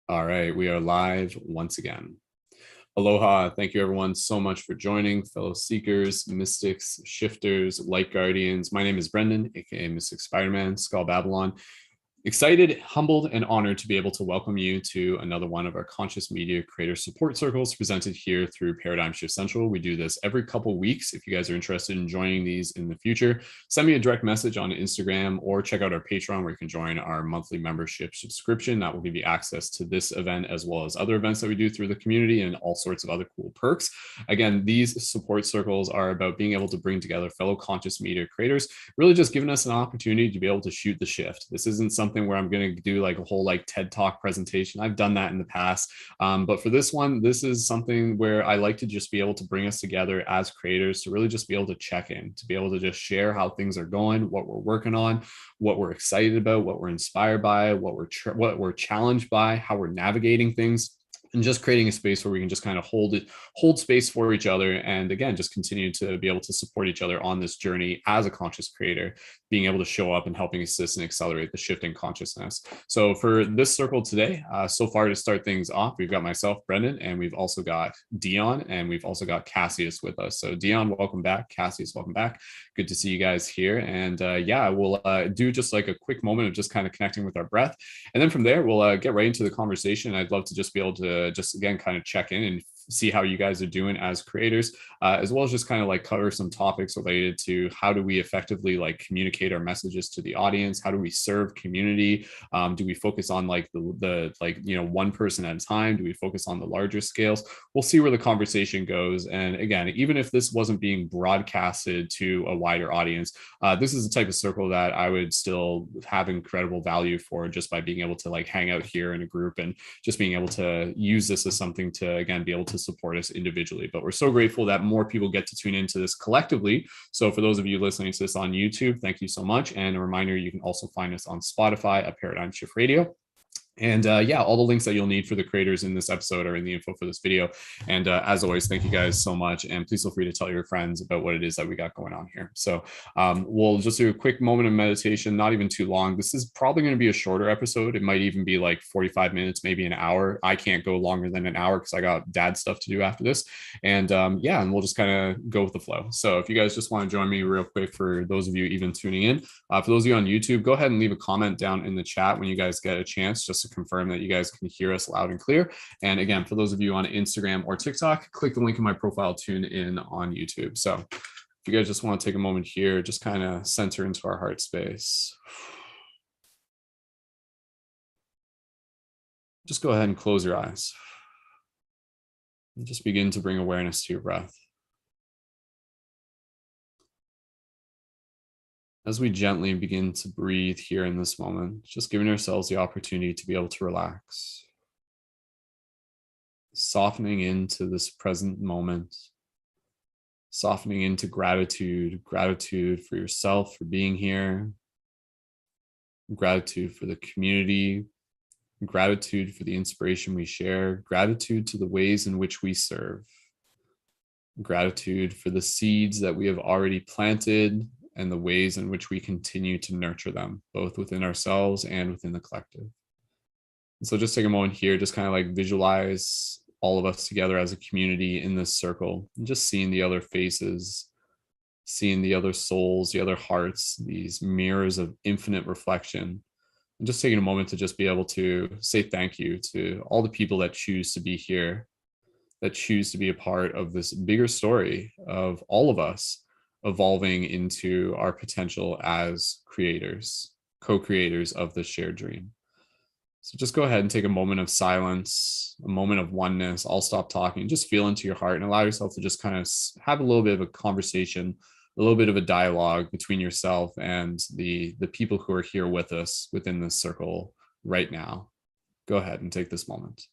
All right, we are live once again. Aloha. Thank you, everyone, so much for joining, fellow seekers, mystics, shifters, light guardians. My name is Brendon, aka Mystic Spider-Man, Skull Babylon. Excited, humbled, and honored to be able to welcome you to another one of our conscious media creator support circles presented here through Paradigm Shift Central. We do this every couple weeks. If you guys are interested in joining these in the future, send me a direct message on Instagram or check out our Patreon where you can join our monthly membership subscription. That will give you access to this event as well as other events that we do through the community and all sorts of other cool perks. Again, these support circles are about being able to bring together fellow conscious media creators, really just giving us an opportunity to be able to shoot the shift. This isn't something where I'm going to do like a whole like TED Talk presentation. I've done that in the past. But for this one, this is something where I like to just be able to bring us together as creators to really just be able to check in, to be able to just share how things are going, what we're working on, what we're excited about, what we're inspired by, what we're challenged by, how we're navigating things, and just creating a space where we can just kind of hold space for each other, and again just continue to be able to support each other on this journey as a conscious creator, being able to show up and helping assist and accelerate the shift in consciousness. So for this circle today, so far to start things off, we've got myself, Brendon, and we've also got Deon, and we've also got Cassius with us. So Deon, welcome back. Cassius, welcome back. Good to see you guys here. And yeah, we'll do just like a quick moment of just kind of connecting with our breath, and then from there we'll get right into the conversation. I'd love to just be able to just again kind of check in and see how you guys are doing as creators, as well as just kind of like cover some topics related to how do we effectively like communicate our messages to the audience, how do we serve community, do we focus on like the like one person at a time, do we focus on the larger scales? We'll see where the conversation goes. And again, even if this wasn't being broadcasted to a wider audience, this is the type of circle that I would still have incredible value for, just by being able to like hang out here in a group and just being able to use this as something to again be able to support us individually. But we're so grateful that more people get to tune into this collectively. So for those of you listening to this on YouTube, thank you so much. And a reminder, you can also find us on Spotify at Paradigm Shift Radio. And yeah, all the links that you'll need for the creators in this episode are in the info for this video. And as always, thank you guys so much. And please feel free to tell your friends about what it is that we got going on here. So we'll just do a quick moment of meditation, not even too long. This is probably going to be a shorter episode. It might even be like 45 minutes, maybe an hour. I can't go longer than an hour because I got dad stuff to do after this. And yeah, and we'll just kind of go with the flow. So if you guys just want to join me real quick, for those of you even tuning in, for those of you on YouTube, go ahead and leave a comment down in the chat when you guys get a chance, just to confirm that you guys can hear us loud and clear. And again, for those of you on Instagram or TikTok, click the link in my profile, tune in on YouTube. So if you guys just want to take a moment here, just kind of center into our heart space. Just go ahead and close your eyes. And just begin to bring awareness to your breath. As we gently begin to breathe here in this moment, just giving ourselves the opportunity to be able to relax, softening into this present moment, softening into gratitude for yourself for being here, gratitude for the community, gratitude for the inspiration we share, gratitude to the ways in which we serve, gratitude for the seeds that we have already planted and the ways in which we continue to nurture them, both within ourselves and within the collective. And so just take a moment here, just kind of like visualize all of us together as a community in this circle, and just seeing the other faces, seeing the other souls, the other hearts, these mirrors of infinite reflection. And just taking a moment to just be able to say thank you to all the people that choose to be here, that choose to be a part of this bigger story of all of us evolving into our potential as creators, co-creators of the shared dream. So just go ahead and take a moment of silence, a moment of oneness. I'll stop talking, just feel into your heart and allow yourself to just kind of have a little bit of a conversation, a little bit of a dialogue between yourself and the people who are here with us within this circle right now. Go ahead and take this moment.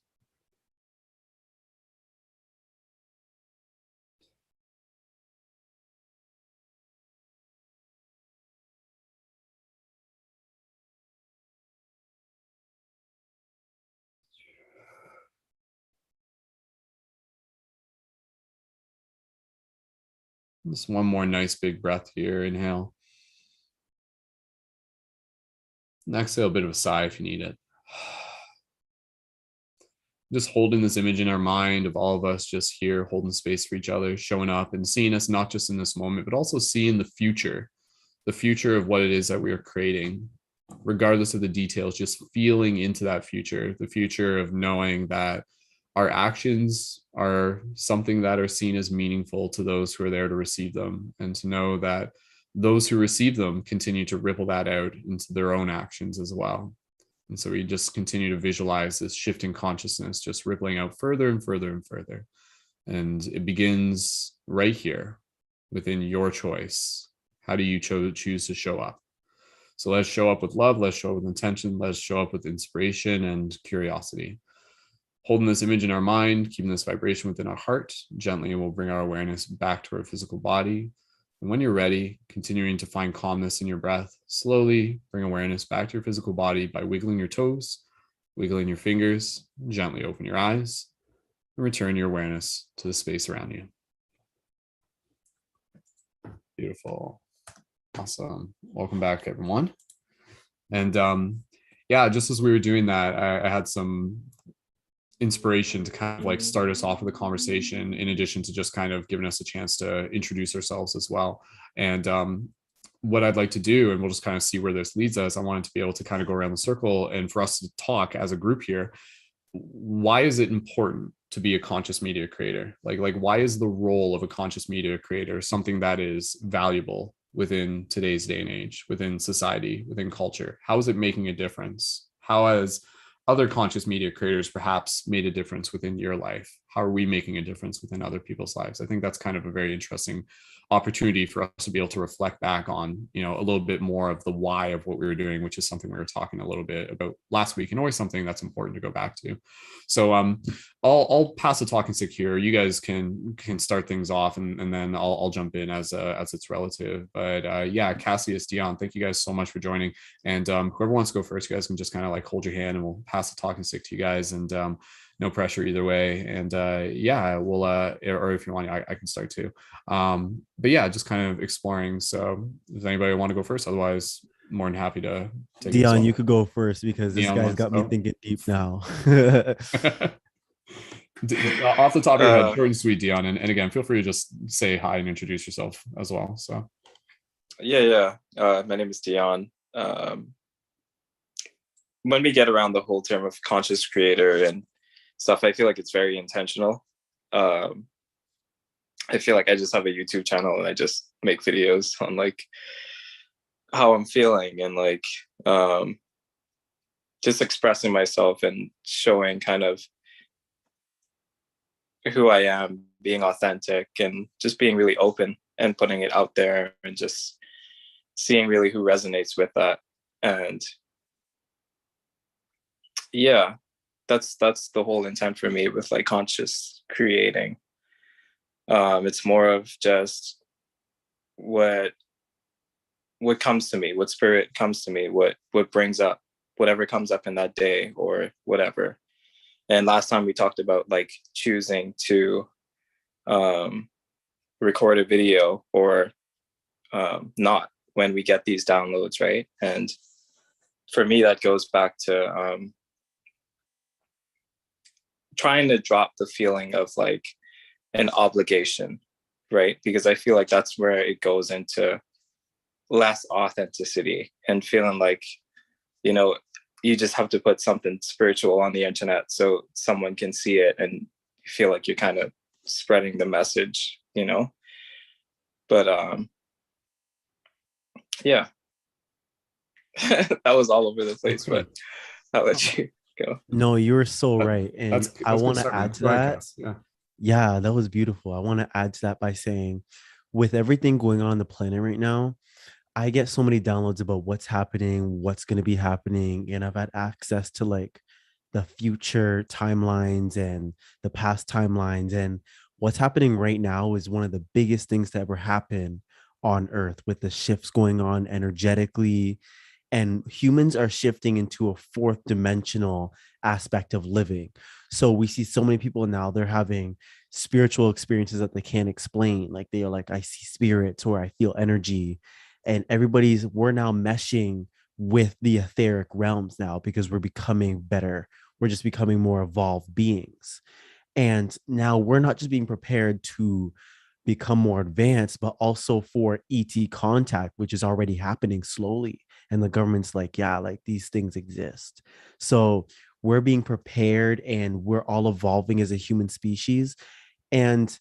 Just one more nice big breath here. Inhale. And exhale, a bit of a sigh if you need it. just holding this image in our mind of all of us just here holding space for each other, showing up and seeing us not just in this moment, but also seeing the future of what it is that we are creating, regardless of the details, just feeling into that future, the future of knowing that our actions are something that are seen as meaningful to those who are there to receive them, and to know that those who receive them continue to ripple that out into their own actions as well. And so we just continue to visualize this shifting consciousness just rippling out further and further and further. And it begins right here within your choice. How do you choose to show up? So let's show up with love. Let's show up with intention. Let's show up with inspiration and curiosity. Holding this image in our mind, keeping this vibration within our heart, gently we'll bring our awareness back to our physical body. And when you're ready, continuing to find calmness in your breath, slowly bring awareness back to your physical body by wiggling your toes, wiggling your fingers, gently open your eyes, and return your awareness to the space around you. Beautiful. Awesome. Welcome back, everyone. And yeah, just as we were doing that, I had some inspiration to kind of like start us off with a conversation, in addition to just kind of giving us a chance to introduce ourselves as well. And what I'd like to do, and we'll just kind of see where this leads us, I wanted to be able to kind of go around the circle and for us to talk as a group here. Why is it important to be a conscious media creator? Like why is the role of a conscious media creator something that is valuable within today's day and age, within society, within culture? How is it making a difference? How has other conscious media creators perhaps made a difference within your life? How are we making a difference within other people's lives? I think that's kind of a very interesting opportunity for us to be able to reflect back on, you know, a little bit more of the why of what we were doing, which is something we were talking a little bit about last week, and always something that's important to go back to. So I'll pass the talking stick here. You guys can start things off, and then I'll jump in as it's relative. But yeah, Cassius, Deon, thank you guys so much for joining. And whoever wants to go first, you guys can just kind of like hold your hand, and we'll pass the talking stick to you guys. And no pressure either way. And yeah, we'll or if you want, I can start too. But yeah, just kind of exploring. So does anybody want to go first? Otherwise, more than happy to take it. Deon, you could go first because this Deon guy's got me thinking deep now. Off the top of your head, short and sweet, Deon. And again, feel free to just say hi and introduce yourself as well. So yeah. My name is Deon. When we get around the whole term of conscious creator and stuff, I feel like it's very intentional. I feel like I just have a YouTube channel and I just make videos on like how I'm feeling and like just expressing myself and showing kind of who I am, being authentic and just being really open and putting it out there and just seeing really who resonates with that. And yeah, that's the whole intent for me with like conscious creating. It's more of just what comes to me, what spirit comes to me, what brings up whatever comes up in that day or whatever. And last time we talked about like choosing to record a video or not when we get these downloads, right? And for me, that goes back to trying to drop the feeling of like an obligation, right? Because I feel like that's where it goes into less authenticity and feeling like, you know, you just have to put something spiritual on the internet so someone can see it and you feel like you're kind of spreading the message, you know? But yeah, that was all over the place, but I'll let you go. No, you were so right. And that's I want to add to that. Yeah, that was beautiful. I want to add to that by saying, with everything going on the planet right now, I get so many downloads about what's happening, what's going to be happening. And I've had access to like the future timelines and the past timelines. And what's happening right now is one of the biggest things to ever happen on Earth, with the shifts going on energetically. And humans are shifting into a fourth dimensional aspect of living. So we see so many people now, they're having spiritual experiences that they can't explain. Like they are like, I see spirits or I feel energy. And we're now meshing with the etheric realms now because we're becoming better. we're just becoming more evolved beings. And now we're not just being prepared to become more advanced, but also for ET contact, which is already happening slowly. And the government's like, yeah, like these things exist. So we're being prepared and we're all evolving as a human species. And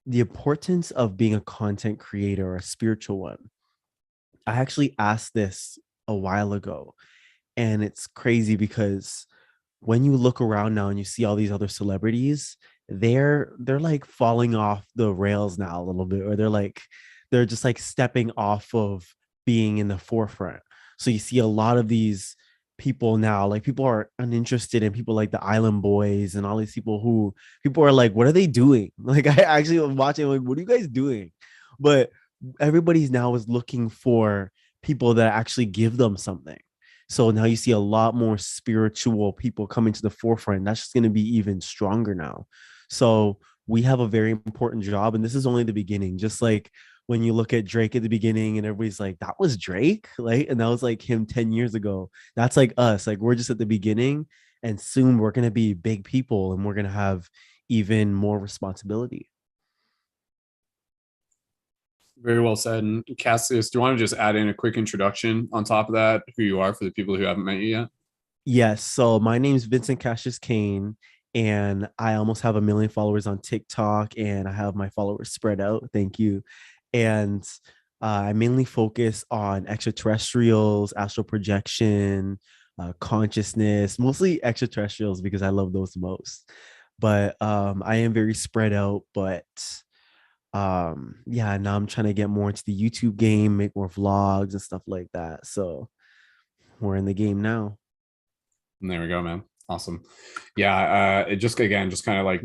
the importance of being a content creator or a spiritual one, I actually asked this a while ago. And it's crazy because when you look around now and you see all these other celebrities, they're like falling off the rails now a little bit, or they're just like stepping off of being in the forefront. So you see a lot of these people now, like people are uninterested in people like the Island Boys and all these people who people are like, what are they doing? Like I actually was watching, like, what are you guys doing? But everybody's now is looking for people that actually give them something. So now you see a lot more spiritual people coming to the forefront. That's just going to be even stronger now. So we have a very important job, and this is only the beginning. Just like when you look at Drake at the beginning, and everybody's like, "That was Drake," like, and that was like him 10 years ago. That's like us. Like we're just at the beginning, and soon we're going to be big people, and we're going to have even more responsibility. Very well said. And Cassius, do you want to just add in a quick introduction on top of that, who you are for the people who haven't met you yet? Yes. So my name is Vincent Cassius Kane, and I almost have 1 million followers on TikTok, and I have my followers spread out. Thank you. And I mainly focus on extraterrestrials, astral projection, consciousness, mostly extraterrestrials because I love those most. But I am very spread out. But yeah, now I'm trying to get more into the YouTube game, make more vlogs and stuff like that. So we're in the game now. And there we go, man. Awesome. Yeah, it just again, just kind of like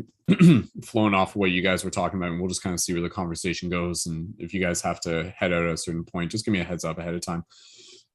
flowing off of what you guys were talking about, and we'll just kind of see where the conversation goes. And if you guys have to head out at a certain point, just give me a heads up ahead of time.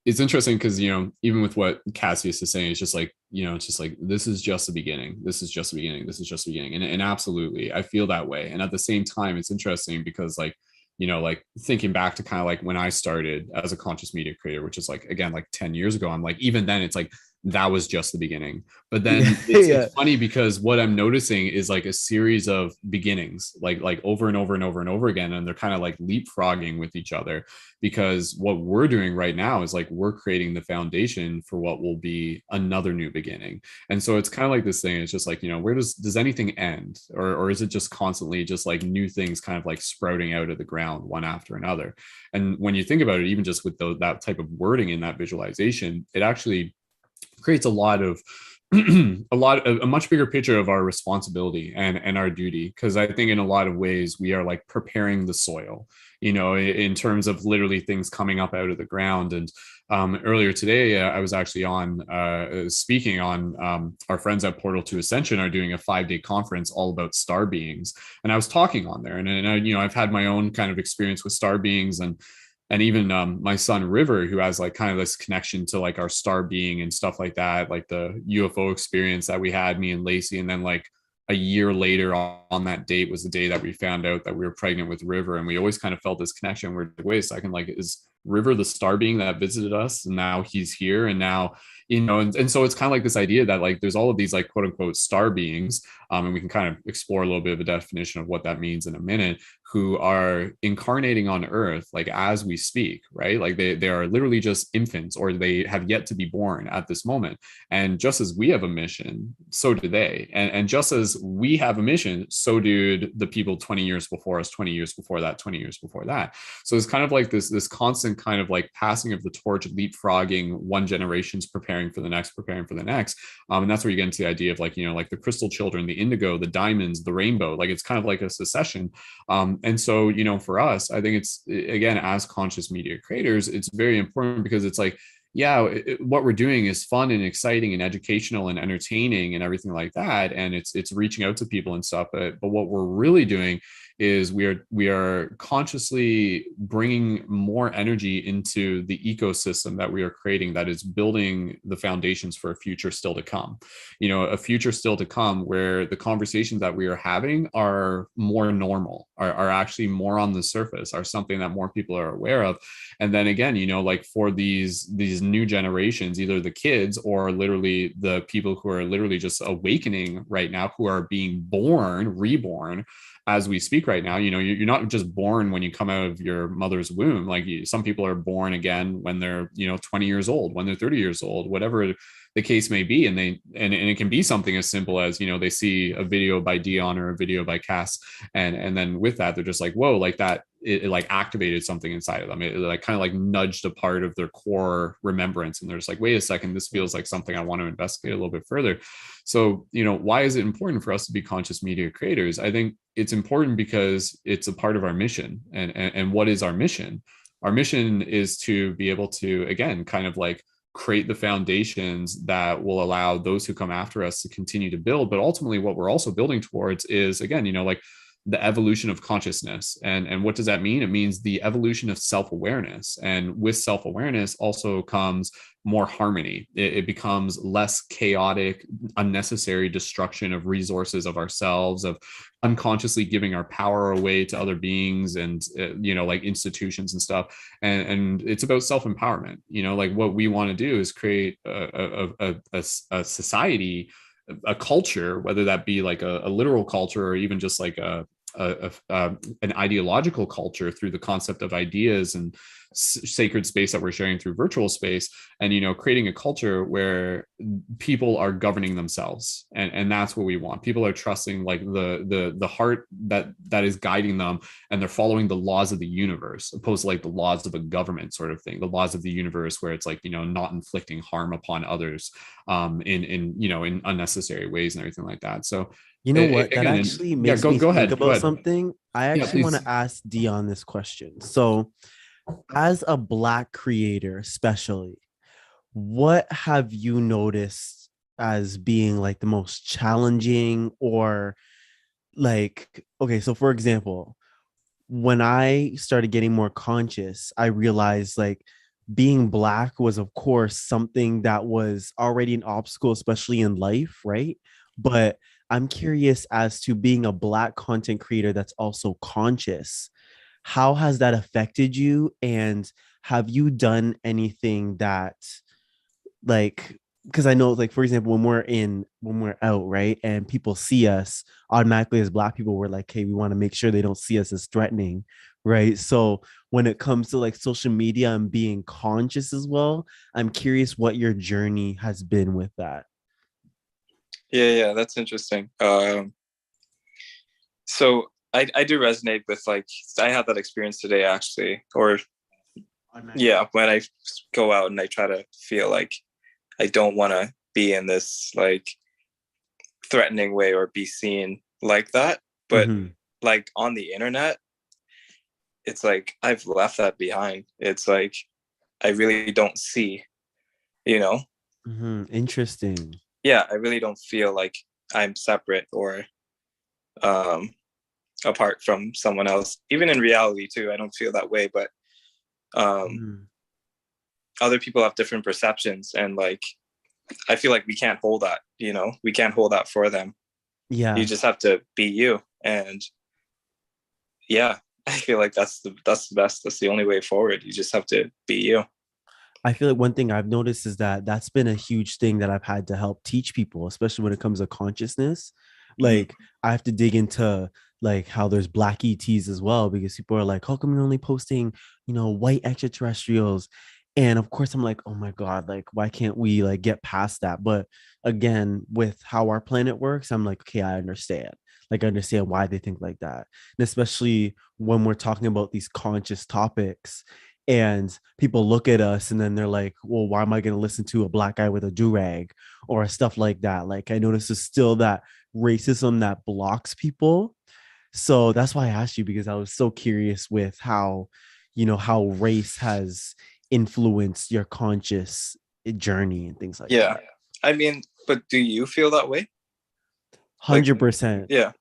It's interesting because even with what Cassius is saying, it's just like it's just like this is just the beginning. This is just the beginning. This is just the beginning. And absolutely, I feel that way. And at the same time, it's interesting because like like thinking back to kind of like when I started as a conscious media creator, which is like again like 10 years ago, I'm like even then it's like that was just the beginning. But then Yeah. it's funny because what I'm noticing is like a series of beginnings, like over and over and over and over again, and they're kind of like leapfrogging with each other, because what we're doing right now is like we're creating the foundation for what will be another new beginning. And so it's kind of like this thing. It's just like where does anything end, or is it just constantly just like new things kind of like sprouting out of the ground one after another? And when you think about it, even just with that type of wording in that visualization, it actually creates a lot of a much bigger picture of our responsibility and our duty, because I think in a lot of ways we are like preparing the soil, in terms of literally things coming up out of the ground. And earlier today I was actually on speaking on our friends at Portal to Ascension are doing a 5-day conference all about star beings, and I was talking on there, and I, I've had my own kind of experience with star beings, and even my son River, who has like kind of this connection to like our star being and stuff like that, like the UFO experience that we had, me and Lacey. And then like a year later on that date was the day that we found out that we were pregnant with River. And we always kind of felt this connection. We're like, wait a second, like, is River the star being that visited us? And now he's here. And now, and so it's kind of like this idea that like there's all of these like quote unquote star beings. And we can kind of explore a little bit of a definition of what that means in a minute, who are incarnating on earth like as we speak, right? Like they are literally just infants, or they have yet to be born at this moment. And just as we have a mission, so do they. And just as we have a mission, so do the people 20 years before us, 20 years before that, 20 years before that. So it's kind of like this constant kind of like passing of the torch, leapfrogging, one generation's preparing for the next, preparing for the next. And that's where you get into the idea of like like the crystal children, the indigo, the diamonds, the rainbow. Like it's kind of like a succession. And so, for us, I think it's, again, as conscious media creators, it's very important because it's like, yeah, what we're doing is fun and exciting and educational and entertaining and everything like that. And it's reaching out to people and stuff. But what we're really doing is we are consciously bringing more energy into the ecosystem that we are creating, that is building the foundations for a future still to come. A future still to come where the conversations that we are having are more normal, are actually more on the surface, are something that more people are aware of. And then again, like for these new generations, either the kids or literally the people who are literally just awakening right now, who are being reborn as we speak right now. You're not just born when you come out of your mother's womb. Like some people are born again when they're 20 years old, when they're 30 years old, whatever the case may be. And it can be something as simple as they see a video by Deon or a video by Cass, and then with that they're just like, whoa, like that, it like activated something inside of them. It like kind of like nudged a part of their core remembrance, and they're just like, wait a second, this feels like something I want to investigate a little bit further. So why is it important for us to be conscious media creators? I think it's important because it's a part of our mission. And what is our mission? Our mission is to be able to, again, kind of like create the foundations that will allow those who come after us to continue to build. But ultimately what we're also building towards is, again, like the evolution of consciousness. And what does that mean? It means the evolution of self-awareness. And with self-awareness also comes more harmony. It becomes less chaotic, unnecessary destruction of resources of ourselves, of unconsciously giving our power away to other beings and like institutions and stuff. And it's about self-empowerment. Like what we want to do is create a society, a culture, whether that be like a literal culture or even just like an ideological culture through the concept of ideas and sacred space that we're sharing through virtual space, and creating a culture where people are governing themselves, and that's what we want. People are trusting like the heart that is guiding them, and they're following the laws of the universe, opposed to like the laws of a government sort of thing, the laws of the universe, where it's like not inflicting harm upon others in unnecessary ways and everything like that. So what that again, actually makes me go think ahead, about something. I actually want please. to ask Deon this question. So as a Black creator especially, what have you noticed as being like the most challenging, or like, okay, so for example, when I started getting more conscious, I realized like being Black was, of course, something that was already an obstacle, especially in life, right? But I'm curious as to being a Black content creator that's also conscious. How has that affected you? And have you done anything that, like, because I know, like, for example, when we're out, right, and people see us automatically as Black people, we're like, hey, we want to make sure they don't see us as threatening, right? So when it comes to like social media and being conscious as well, I'm curious what your journey has been with that. Yeah, that's interesting. So I do resonate with, like, I had that experience today actually, or yeah, when I go out and I try to feel like I don't want to be in this like threatening way or be seen like that. But like on the internet, it's like I've left that behind. It's like I really don't see, Interesting. Yeah, I really don't feel like I'm separate or apart from someone else. Even in reality too, I don't feel that way. But other people have different perceptions, and like I feel like we can't hold that. We can't hold that for them. Yeah, you just have to be you. And yeah, I feel like that's the best. That's the only way forward. You just have to be you. I feel like one thing I've noticed is that that's been a huge thing that I've had to help teach people, especially when it comes to consciousness. Like I have to dig into like how there's Black ETs as well, because people are like, how come you're only posting, white extraterrestrials? And of course I'm like, oh my God, like why can't we like get past that? But again, with how our planet works, I'm like, okay, I understand. Like I understand why they think like that. And especially when we're talking about these conscious topics, and people look at us and then they're like, well, why am I going to listen to a Black guy with a do-rag or stuff like that? Like I notice there's still that racism that blocks people. So that's why I asked you, because I was so curious with how race has influenced your conscious journey and things like that. Yeah, I mean, but do you feel that way? 100%. Yeah.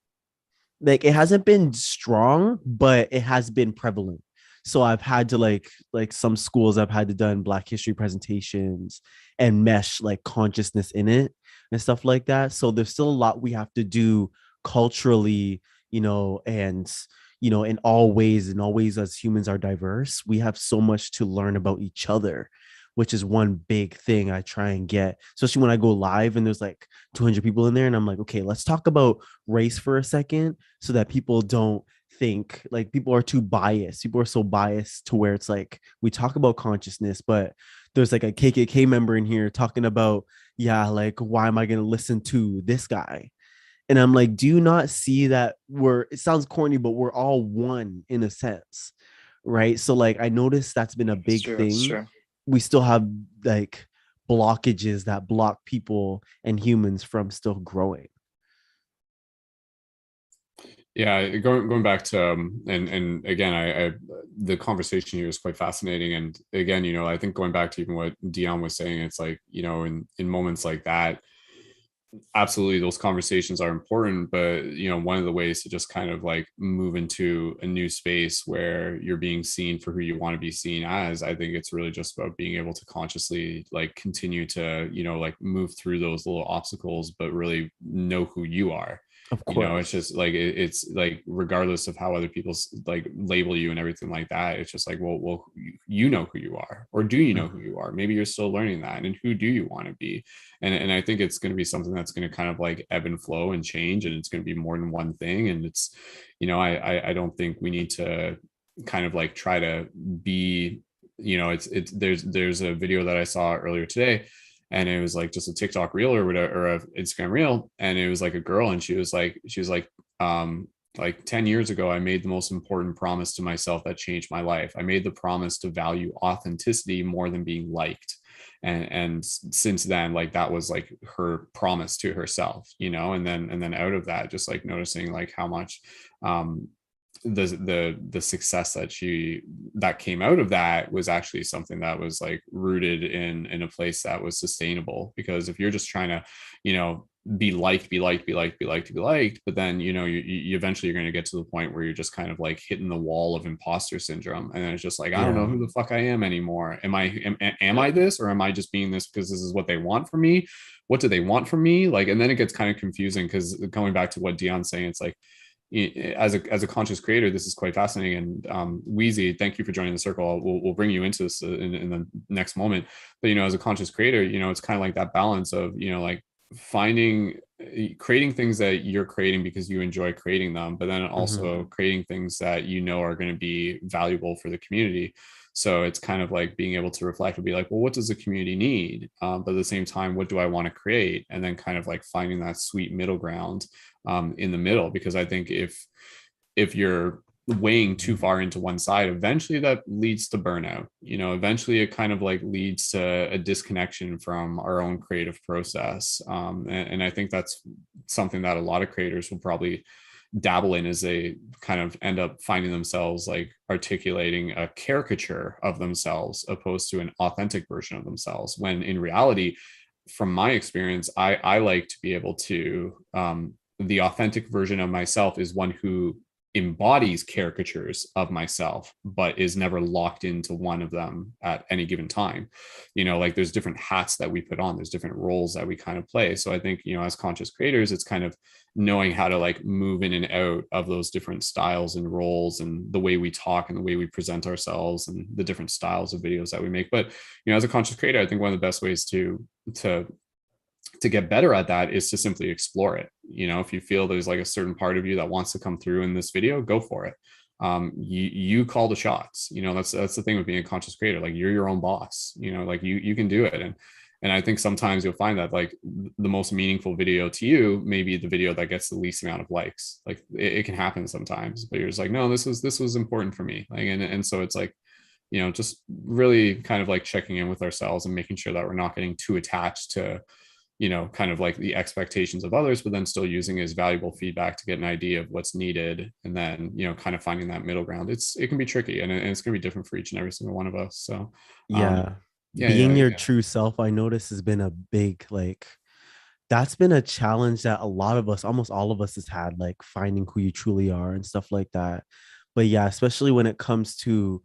like it hasn't been strong, but it has been prevalent. So I've had to like some schools I've had to done Black history presentations and mesh like consciousness in it and stuff like that. So there's still a lot we have to do culturally, and in all ways as humans are diverse, we have so much to learn about each other, which is one big thing I try and get, especially when I go live and there's like 200 people in there and I'm like, okay, let's talk about race for a second so that people don't think like people are too biased. People are so biased to where it's like we talk about consciousness, but there's like a KKK member in here talking about, yeah, like why am I going to listen to this guy? And I'm like, do you not see that it sounds corny, but we're all one in a sense, right? So like I noticed that's been a It's big true. It's thing. true. We still have like blockages that block people and humans from still growing. Yeah, going back to and again, I the conversation here is quite fascinating. And again, I think going back to even what Deon was saying, it's like, in moments like that, absolutely those conversations are important, but one of the ways to just kind of like move into a new space where you're being seen for who you want to be seen as, I think it's really just about being able to consciously like continue to like move through those little obstacles, but really know who you are. Of course. It's just like it's like regardless of how other people like label you and everything like that, it's just like, well, you know who you are, or do you know who you are? Maybe you're still learning that, and who do you want to be? And I think it's going to be something that's going to kind of like ebb and flow and change, and it's going to be more than one thing. And it's, I don't think we need to kind of like try to be, it's there's a video that I saw earlier today, and it was like just a TikTok reel or whatever, or a Instagram reel, and it was like a girl, and she was like 10 years ago, I made the most important promise to myself that changed my life. I made the promise to value authenticity more than being liked. And since then, like that was like her promise to herself, and then out of that, just like noticing like how much the success that came out of that was actually something that was like rooted in a place that was sustainable. Because if you're just trying to be liked, but then you eventually you're going to get to the point where you're just kind of like hitting the wall of imposter syndrome, and then it's just like, I don't know who the fuck I am anymore. Am I this, or am I just being this because this is what they want from me? What do they want from me? Like, and then it gets kind of confusing, because going back to what Deon's saying, it's like, as a conscious creator, this is quite fascinating. And Weezy, thank you for joining the circle. We'll bring you into this in the next moment. But as a conscious creator, it's kind of like that balance of like creating things that you're creating because you enjoy creating them, but then also creating things that are going to be valuable for the community. So it's kind of like being able to reflect and be like, well, what does the community need? But at the same time, what do I want to create? And then kind of like finding that sweet middle ground in the middle. Because I think if you're weighing too far into one side, eventually that leads to burnout. Eventually it kind of like leads to a disconnection from our own creative process. And I think that's something that a lot of creators will probably dabble in, as they kind of end up finding themselves like articulating a caricature of themselves opposed to an authentic version of themselves, when in reality, from my experience, I like to be able to the authentic version of myself is one who embodies caricatures of myself, but is never locked into one of them at any given time. Like there's different hats that we put on, there's different roles that we kind of play. So I think, as conscious creators, it's kind of knowing how to like move in and out of those different styles and roles, and the way we talk and the way we present ourselves, and the different styles of videos that we make. But, as a conscious creator, I think one of the best ways to get better at that is to simply explore it. If you feel there's like a certain part of you that wants to come through in this video, go for it. You call the shots. That's the thing with being a conscious creator. Like you're your own boss. Like you can do it. And I think sometimes you'll find that like the most meaningful video to you may be the video that gets the least amount of likes. Like it can happen sometimes, but you're just like, no, this was important for me. Like and so it's like, just really kind of like checking in with ourselves and making sure that we're not getting too attached to kind of like the expectations of others, but then still using it as valuable feedback to get an idea of what's needed. And then, kind of finding that middle ground. It can be tricky, and it's going to be different for each and every single one of us. So, yeah, yeah, being your true self, I notice, has been a big like that's been a challenge that a lot of us, almost all of us, has had, like finding who you truly are and stuff like that. But yeah, especially when it comes to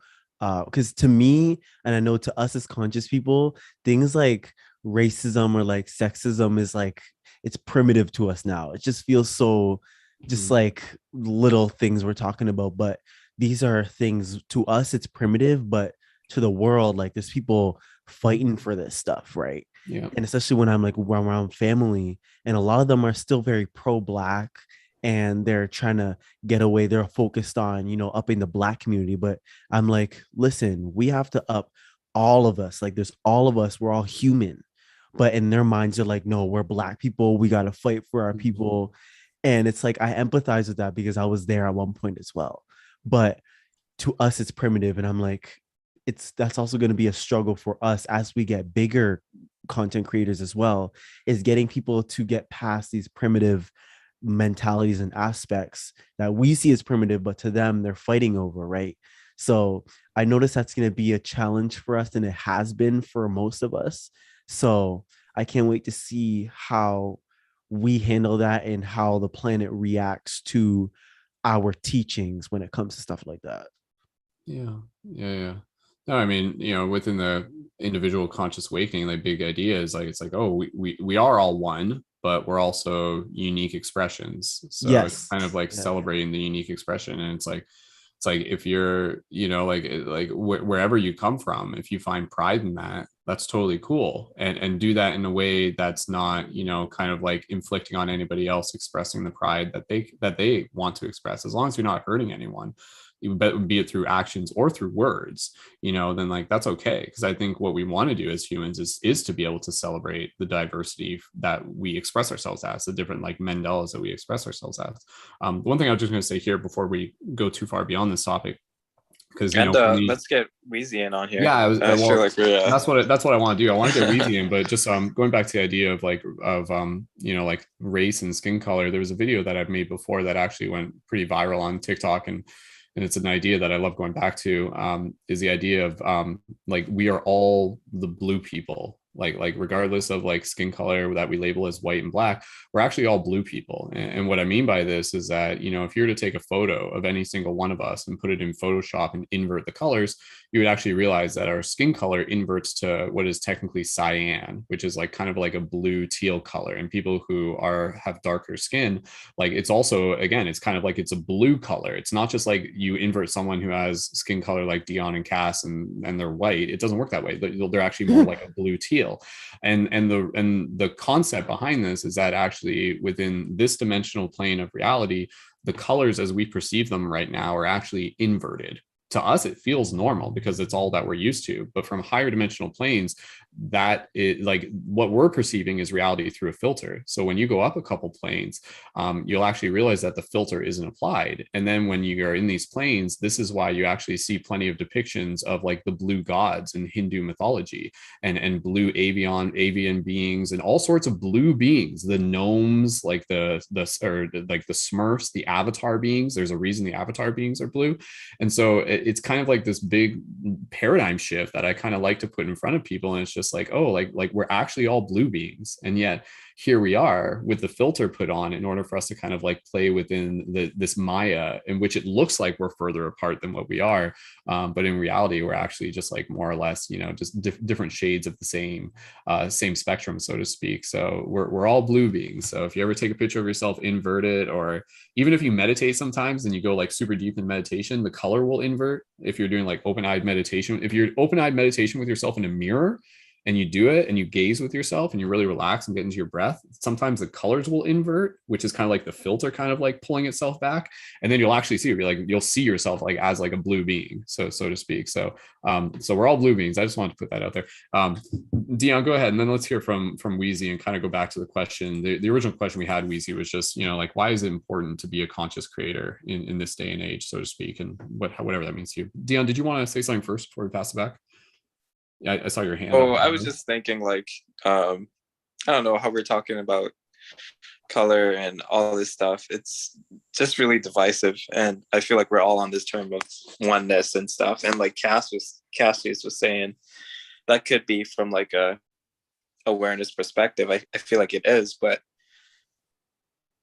because to me, and I know to us as conscious people, things like racism or like sexism is like it's primitive to us now. It just feels so just Mhm. like little things we're talking about. But these are things to us, it's primitive, but to the world, like there's people fighting for this stuff, right? Yeah. And especially when I'm like around family, and a lot of them are still very pro-black, and they're trying to get away. They're focused on, upping the black community. But I'm like, listen, we have to up all of us. Like, there's all of us. We're all human. But in their minds, they're like, no, we're black people. We got to fight for our Mhm. people. And it's like, I empathize with that because I was there at one point as well. But to us, it's primitive. And I'm like, that's also going to be a struggle for us as we get bigger content creators as well, is getting people to get past these primitive mentalities and aspects that we see as primitive, but to them they're fighting over, right? So I notice that's going to be a challenge for us, and it has been for most of us. So I can't wait to see how we handle that and how the planet reacts to our teachings when it comes to stuff like that. Yeah. Yeah. Yeah. No, I mean, within the individual conscious awakening, like big idea is like, it's like, oh, we are all one, but we're also unique expressions. So it's Yes. kind of like Yeah. celebrating the unique expression. And it's like if you're, wherever you come from, if you find pride in that, that's totally cool. And do that in a way that's not, kind of like inflicting on anybody else, expressing the pride that they want to express, as long as you're not hurting anyone, be it through actions or through words, then like that's okay. Because I think what we want to do as humans is to be able to celebrate the diversity that we express ourselves as, the different like Mandelas that we express ourselves as. One thing I was just going to say here before we go too far beyond this topic, because And for me, let's get Weezy in on here. yeah, I was I feel well. like we're That's what I want to do. I want to get Weezy in, but just going back to the idea of like race and skin color. There was a video that I've made before that actually went pretty viral on TikTok, and it's an idea that I love going back to. Is the idea of like we are all the blue people, like regardless of like skin color that we label as white and black, we're actually all blue people. And what I mean by this is that if you were to take a photo of any single one of us and put it in Photoshop and invert the colors, you would actually realize that our skin color inverts to what is technically cyan, which is like kind of like a blue teal color. And people who have darker skin, like it's also, again, it's kind of like it's a blue color. It's not just like you invert someone who has skin color like Deon and Cass and they're white. It doesn't work that way. They're actually more like a blue teal. And the concept behind this is that actually within this dimensional plane of reality, the colors as we perceive them right now are actually inverted. To us it feels normal because it's all that we're used to, but from higher dimensional planes, that is like what we're perceiving is reality through a filter. So when you go up a couple planes, you'll actually realize that the filter isn't applied. And then when you are in these planes, this is why you actually see plenty of depictions of like the blue gods in Hindu mythology, and blue avian beings and all sorts of blue beings, the gnomes, like like the Smurfs, the avatar beings. There's a reason the avatar beings are blue. And so it's kind of like this big paradigm shift that I kind of like to put in front of people. And it's just like, oh, like we're actually all blue beings. And yet here we are with the filter put on in order for us to kind of like play within this Maya, in which it looks like we're further apart than what we are. But in reality, we're actually just like more or less, just different shades of the same spectrum, so to speak. So we're all blue beings. So if you ever take a picture of yourself, invert it, or even if you meditate sometimes and you go like super deep in meditation, the color will invert. If you're doing like open-eyed meditation, if you're open-eyed meditation with yourself in a mirror and you do it and you gaze with yourself and you really relax and get into your breath, sometimes the colors will invert, which is kind of like the filter kind of like pulling itself back. And then you'll actually see it. You'll see yourself like as like a blue being, so to speak. So we're all blue beings. I just wanted to put that out there. Deon, go ahead, and then let's hear from Weezy and kind of go back to the question. The original question we had, Weezy, was just like, why is it important to be a conscious creator in this day and age, so to speak, and whatever that means to you. Deon, did you want to say something first before we pass it back? Yeah, I saw your hand up. I was just thinking like I don't know how we're talking about color and all this stuff. It's just really divisive, and I feel like we're all on this term of oneness and stuff. And like Cassius was saying, that could be from like a awareness perspective. I feel like it is, but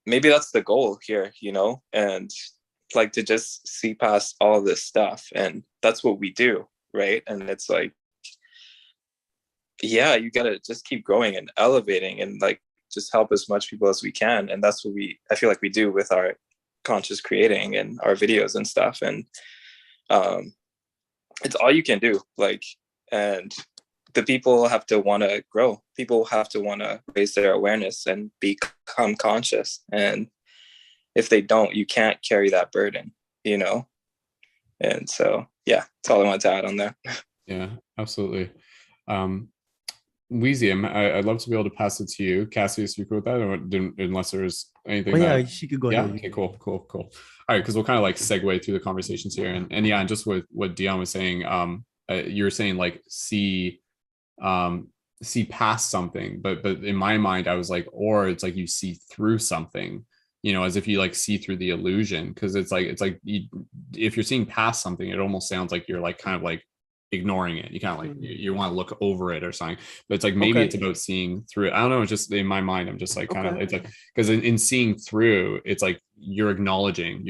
maybe that's the goal here, you know, and like to just see past all of this stuff. And that's what we do, right? And it's like, yeah, you gotta just keep growing and elevating and like just help as much people as we can. And that's what I feel like we do with our conscious creating and our videos and stuff. And it's all you can do, like, and the people have to want to grow. People have to want to raise their awareness and become conscious. And if they don't, you can't carry that burden, you know? And so, yeah, that's all I want to add on there. Yeah, absolutely. Weezy, I'd love to be able to pass it to you. Cassius, you cool with that? Or unless there's anything she could go ahead. Okay, cool. All right, because we'll kind of like segue through the conversations here. And yeah, and just with what Deon was saying, you were saying like see past something, but in my mind, I was like, or it's like you see through something, you know, as if you like see through the illusion. Because it's like if you're seeing past something, it almost sounds like you're like kind of like ignoring it. You kind of like you want to look over it or something, but it's like maybe it's about seeing through it. I don't know, it's just in my mind I'm just like kind of, it's like, because in seeing through, it's like you're acknowledging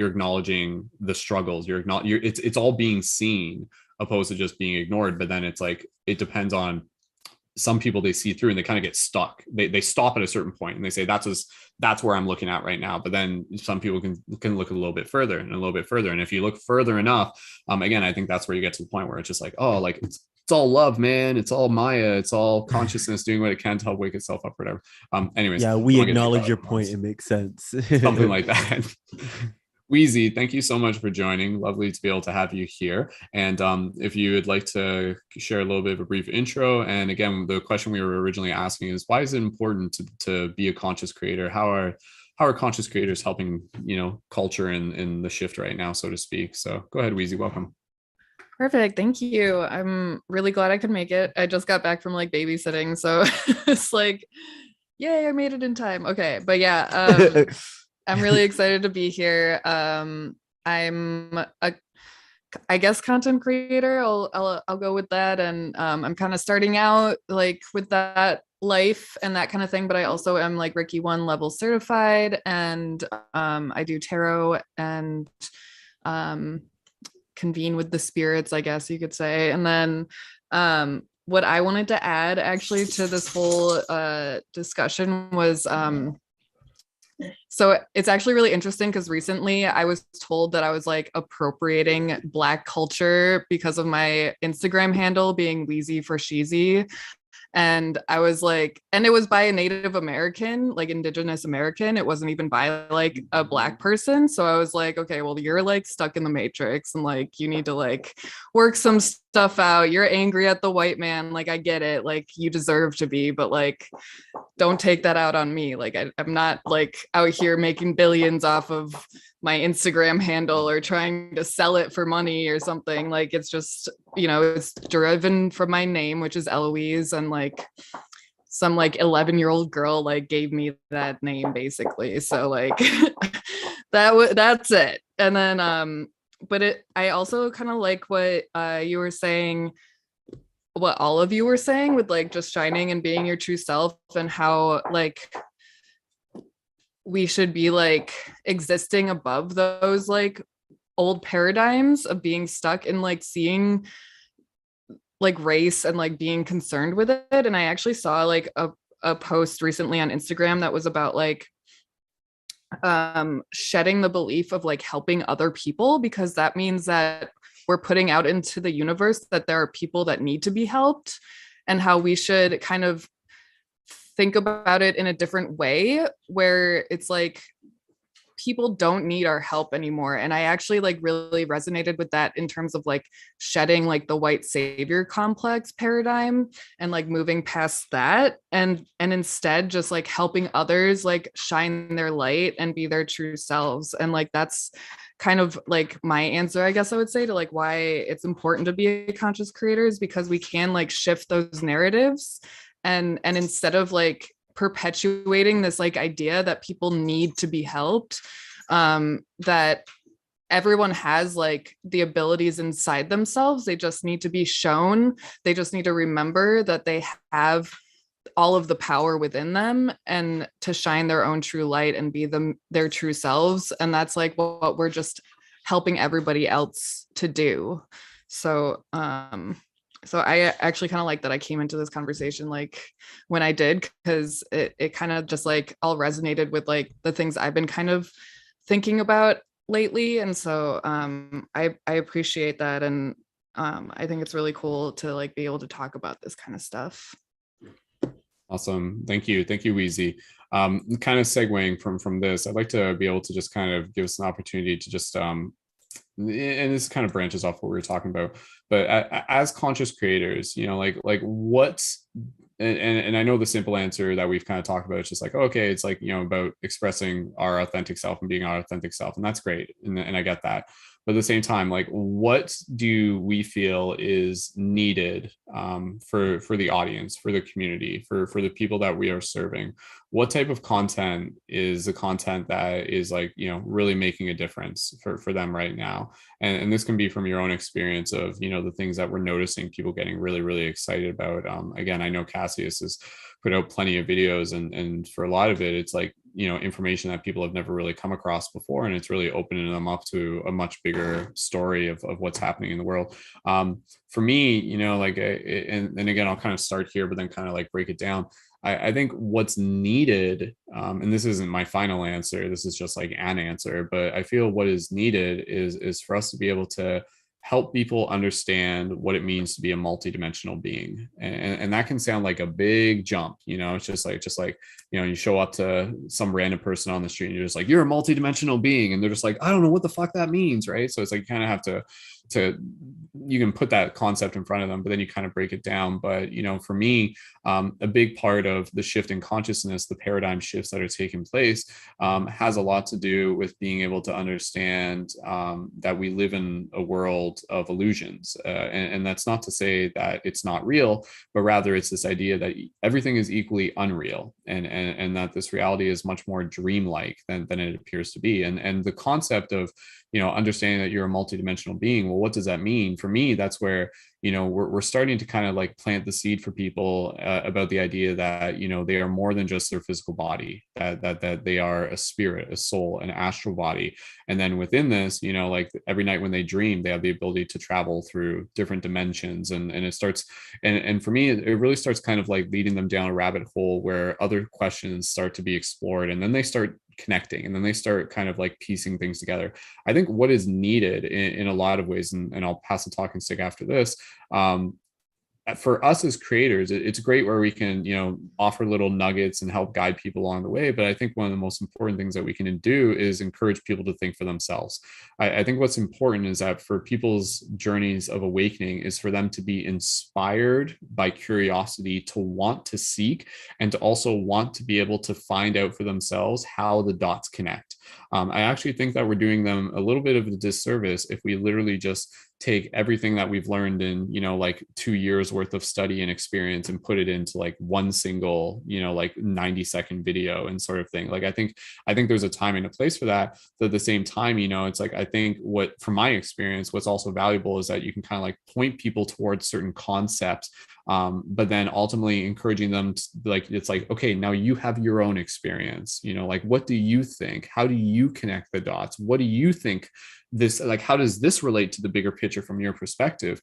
the struggles, it's all being seen opposed to just being ignored. But then it's like it depends on some people, they see through and they kind of get stuck. They stop at a certain point and they say that's where I'm looking at right now. But then some people can look a little bit further and a little bit further. And if you look further enough, again, I think that's where you get to the point where it's just like, oh, like it's all love, man. It's all Maya. It's all consciousness doing what it can to help wake itself up, or whatever. Anyways, yeah, we acknowledge your point. It makes sense. Something like that. Weezy, thank you so much for joining. Lovely to be able to have you here. And if you would like to share a little bit of a brief intro. And again, the question we were originally asking is, why is it important to be a conscious creator? How are conscious creators helping, you know, culture in the shift right now, so to speak? So go ahead, Weezy, welcome. Perfect. Thank you. I'm really glad I could make it. I just got back from like babysitting. So it's like, yay, I made it in time. Okay. But yeah, I'm really excited to be here. I'm I guess content creator. I'll go with that. And I'm kind of starting out like with that life and that kind of thing. But I also am like Reiki 1 level certified, and I do tarot and convene with the spirits, I guess you could say. And then what I wanted to add actually to this whole discussion was so it's actually really interesting because recently I was told that I was like appropriating Black culture because of my Instagram handle being Weezy for Sheezy. And I was like, and it was by a Native American, like Indigenous American. It wasn't even by like a Black person. So I was like, okay, well, you're like stuck in the matrix and like you need to like work some stuff out. You're angry at the white man. Like, I get it. Like, you deserve to be, but like, don't take that out on me. Like, I'm not like out here making billions off of my Instagram handle or trying to sell it for money or something. Like, it's just, you know, it's driven from my name, which is Eloise, and like some like 11-year-old girl like gave me that name basically. So like that's it. And then but I also kind of like what you were saying, what all of you were saying with like just shining and being your true self, and how like we should be like existing above those like old paradigms of being stuck in like seeing like race and like being concerned with it. And I actually saw like a post recently on Instagram that was about like shedding the belief of like helping other people, because that means that we're putting out into the universe that there are people that need to be helped, and how we should kind of think about it in a different way where it's like people don't need our help anymore. And I actually like really resonated with that in terms of like shedding like the white savior complex paradigm and like moving past that, and instead just like helping others like shine their light and be their true selves. And like that's kind of like my answer, I guess I would say, to like why it's important to be a conscious creator, is because we can like shift those narratives, and instead of like perpetuating this like idea that people need to be helped, that everyone has like the abilities inside themselves. They just need to be shown. They just need to remember that they have all of the power within them and to shine their own true light and be their true selves. And that's like what we're just helping everybody else to do. So I actually kind of like that I came into this conversation like when I did, because it kind of just like all resonated with like the things I've been kind of thinking about lately. And so I appreciate that. And I think it's really cool to like be able to talk about this kind of stuff. Awesome. Thank you, Weezy. Kind of segueing from this, I'd like to be able to just kind of give us an opportunity to just and this kind of branches off what we were talking about, but as conscious creators, you know, like what, and I know the simple answer that we've kind of talked about is just like, okay, it's like, you know, about expressing our authentic self and being our authentic self, and that's great, and I get that. But at the same time, like, what do we feel is needed for the audience, for the community, for the people that we are serving? What type of content is the content that is like, you know, really making a difference for them right now? And this can be from your own experience of, you know, the things that we're noticing people getting really, really excited about. Again, I know Cassius has put out plenty of videos, and for a lot of it, it's like, you know, information that people have never really come across before, and it's really opening them up to a much bigger story of what's happening in the world. For me, you know, like, and again, I'll kind of start here, but then kind of like break it down. I think what's needed, and this isn't my final answer, this is just like an answer, but I feel what is needed is for us to be able to help people understand what it means to be a multidimensional being. And that can sound like a big jump, you know, it's just like, you know, you show up to some random person on the street and you're just like, you're a multidimensional being. And they're just like, I don't know what the fuck that means. Right. So it's like, you kind of have to, you can put that concept in front of them, but then you kind of break it down. But, you know, for me, a big part of the shift in consciousness, the paradigm shifts that are taking place, has a lot to do with being able to understand that we live in a world of illusions. And that's not to say that it's not real, but rather it's this idea that everything is equally unreal, and that this reality is much more dreamlike than it appears to be. And the concept of, you know, understanding that you're a multidimensional being, well, what does that mean? For me, that's where, you know, we're starting to kind of like plant the seed for people about the idea that, you know, they are more than just their physical body, that they are a spirit, a soul, an astral body. And then within this, you know, like every night when they dream, they have the ability to travel through different dimensions. And it starts, and for me, it really starts kind of like leading them down a rabbit hole where other questions start to be explored, and then they start connecting, and then they start kind of like piecing things together. I think what is needed in a lot of ways, and I'll pass the talking stick after this, for us as creators, it's great where we can, you know, offer little nuggets and help guide people along the way. But I think one of the most important things that we can do is encourage people to think for themselves. I think what's important is that for people's journeys of awakening is for them to be inspired by curiosity, to want to seek, and to also want to be able to find out for themselves how the dots connect. I actually think that we're doing them a little bit of a disservice if we literally just take everything that we've learned in, you know, like 2 years worth of study and experience and put it into like one single, you know, like 90-second video and sort of thing. Like, I think there's a time and a place for that. But at the same time, you know, it's like, I think what, from my experience, what's also valuable is that you can kind of like point people towards certain concepts, but then ultimately encouraging them to, like, it's like, okay, now you have your own experience, you know, like, what do you think? How do you connect the dots? What do you think this, like, how does this relate to the bigger picture from your perspective?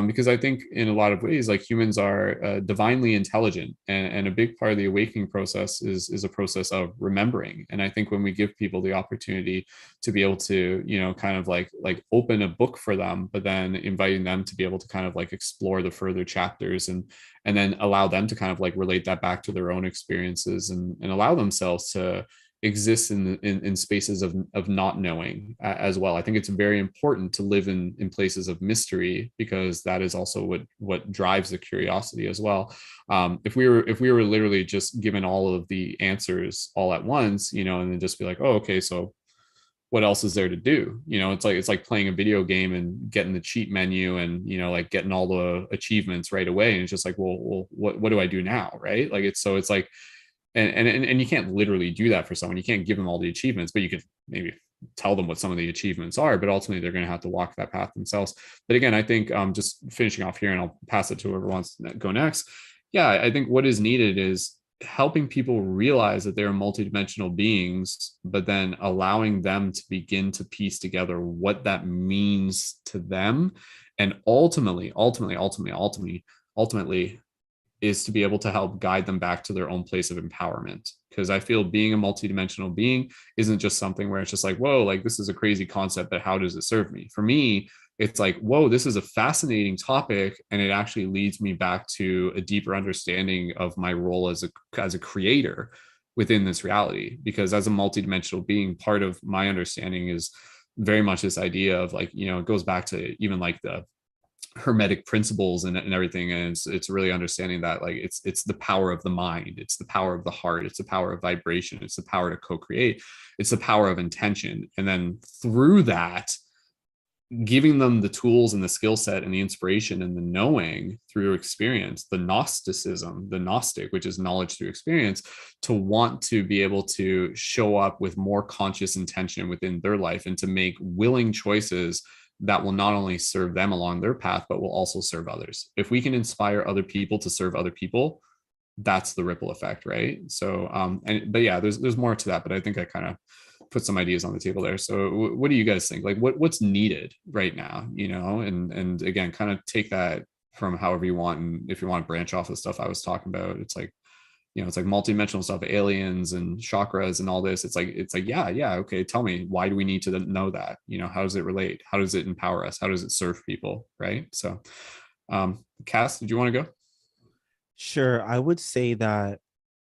Because I think in a lot of ways, like, humans are divinely intelligent, and a big part of the awakening process is a process of remembering. And I think when we give people the opportunity to be able to, you know, kind of like open a book for them, but then inviting them to be able to kind of like explore the further chapters, and then allow them to kind of like relate that back to their own experiences, and allow themselves to exist in spaces of not knowing as well. I think it's very important to live in places of mystery, because that is also what drives the curiosity as well. If we were literally just given all of the answers all at once, you know, and then just be like, oh, okay, so what else is there to do? You know, it's like playing a video game and getting the cheat menu and, you know, like getting all the achievements right away, and it's just like, well, what do I do now, right? Like, it's like, and you can't literally do that for someone. You can't give them all the achievements, but you could maybe tell them what some of the achievements are, but ultimately they're going to have to walk that path themselves. But again, I think just finishing off here, and I'll pass it to whoever wants to go next, yeah, I think what is needed is helping people realize that they're multidimensional beings, but then allowing them to begin to piece together what that means to them. And ultimately is to be able to help guide them back to their own place of empowerment. Because I feel being a multidimensional being isn't just something where it's just like, whoa, like this is a crazy concept, but how does it serve me? For me, it's like, whoa, this is a fascinating topic, and it actually leads me back to a deeper understanding of my role as a creator within this reality. Because as a multidimensional being, part of my understanding is very much this idea of like, you know, it goes back to even like the hermetic principles and everything, and it's really understanding that like it's the power of the mind, it's the power of the heart, it's the power of vibration, it's the power to co-create, it's the power of intention. And then through that, giving them the tools and the skill set and the inspiration and the knowing through experience, the Gnosticism, the Gnostic, which is knowledge through experience, to want to be able to show up with more conscious intention within their life and to make willing choices that will not only serve them along their path, but will also serve others. If we can inspire other people to serve other people, that's the ripple effect, right? So, but yeah, there's more to that, but I think I kind of put some ideas on the table there. So what do you guys think? Like what's needed right now, you know, and again, kind of take that from however you want. And if you want to branch off the stuff I was talking about, it's like, you know, it's like multidimensional stuff, aliens and chakras and all this. It's like, yeah. Okay. Tell me, why do we need to know that? You know, how does it relate? How does it empower us? How does it serve people? Right. So, Cass, did you want to go? Sure. I would say that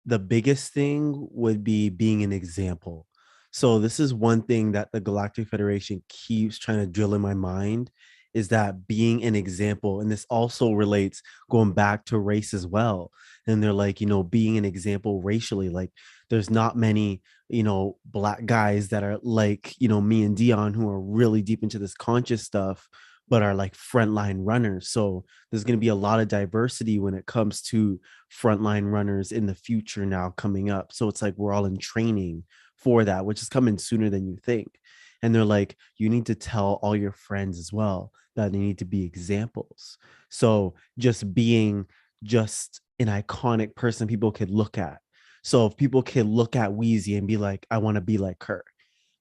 the biggest thing would be being an example. So this is one thing that the Galactic Federation keeps trying to drill in my mind, is that being an example. And this also relates going back to race as well. And they're like, you know, being an example racially, like there's not many, you know, Black guys that are like, you know, me and Deon, who are really deep into this conscious stuff, but are like frontline runners. So there's going to be a lot of diversity when it comes to frontline runners in the future now coming up. So it's like we're all in training for that, which is coming sooner than you think. And they're like, you need to tell all your friends as well that they need to be examples. So just being just an iconic person people could look at. So if people can look at Weezy and be like, I want to be like her,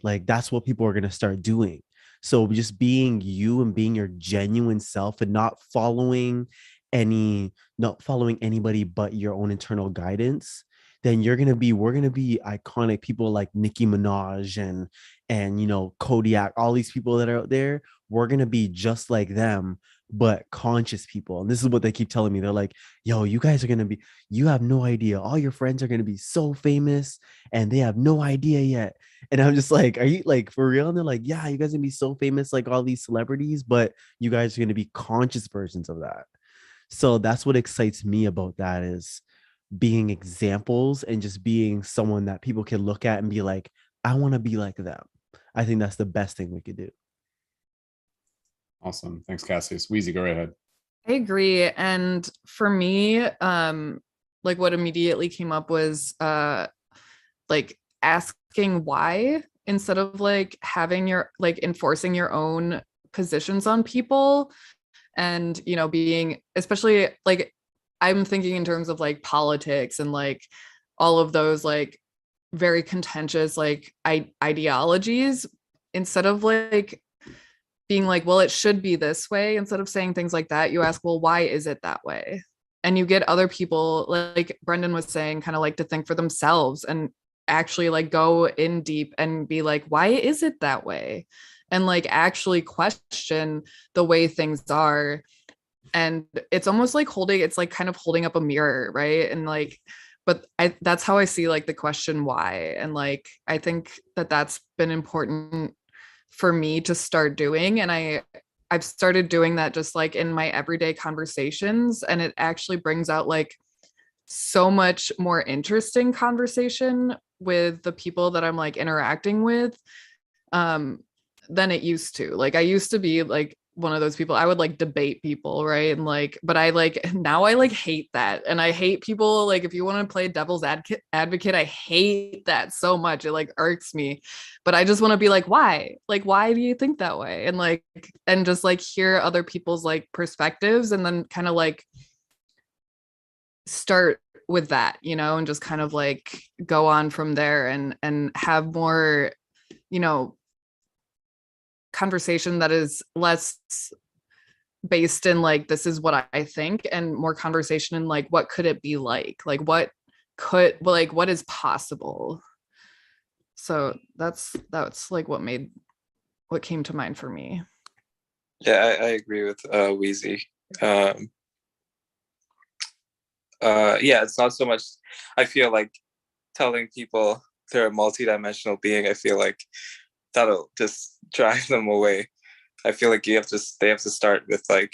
like that's what people are going to start doing. So just being you and being your genuine self and not following anybody but your own internal guidance, then we're gonna be iconic people like Nicki Minaj and you know, Kodiak, all these people that are out there. We're gonna be just like them, but conscious people. And this is what they keep telling me. They're like, yo, you have no idea. All your friends are gonna be so famous and they have no idea yet. And I'm just like, are you like for real? And they're like, yeah, you guys are gonna be so famous like all these celebrities, but you guys are gonna be conscious versions of that. So that's what excites me about that, is being examples and just being someone that people can look at and be like, I want to be like them. I think that's the best thing we could do. Awesome. Thanks, Cassius. Weezy, go right ahead. I agree. And for me, like what immediately came up was like asking why, instead of like having your like enforcing your own positions on people. And you know, being, especially like I'm thinking in terms of like politics and like all of those like very contentious like ideologies, instead of like being like, well, it should be this way, instead of saying things like that, you ask, well, why is it that way? And you get other people, like Brendon was saying, kind of like to think for themselves and actually like go in deep and be like, why is it that way? And like actually question the way things are. And it's almost like it's like kind of holding up a mirror, right? And like, but that's how I see like the question why. And like, I think that that's been important for me to start doing. And I've started doing that just like in my everyday conversations. And it actually brings out like so much more interesting conversation with the people that I'm like interacting with than it used to. Like I used to be like one of those people, I would like debate people, right? And like, but I like now I like hate that. And I hate people like, if you want to play devil's advocate, I hate that so much. It like irks me. But I just want to be like, why? Like, why do you think that way? And like, and just like hear other people's like perspectives, and then kind of like start with that, you know, and just kind of like go on from there and have more, you know, conversation that is less based in like, this is what I think, and more conversation in like, what could it be like what could, like, what is possible. So that's like what came to mind for me. Yeah, I agree with Weezy. Yeah, it's not so much, I feel like telling people they're a multidimensional being, I feel like that'll just drive them away. I feel like they have to start with like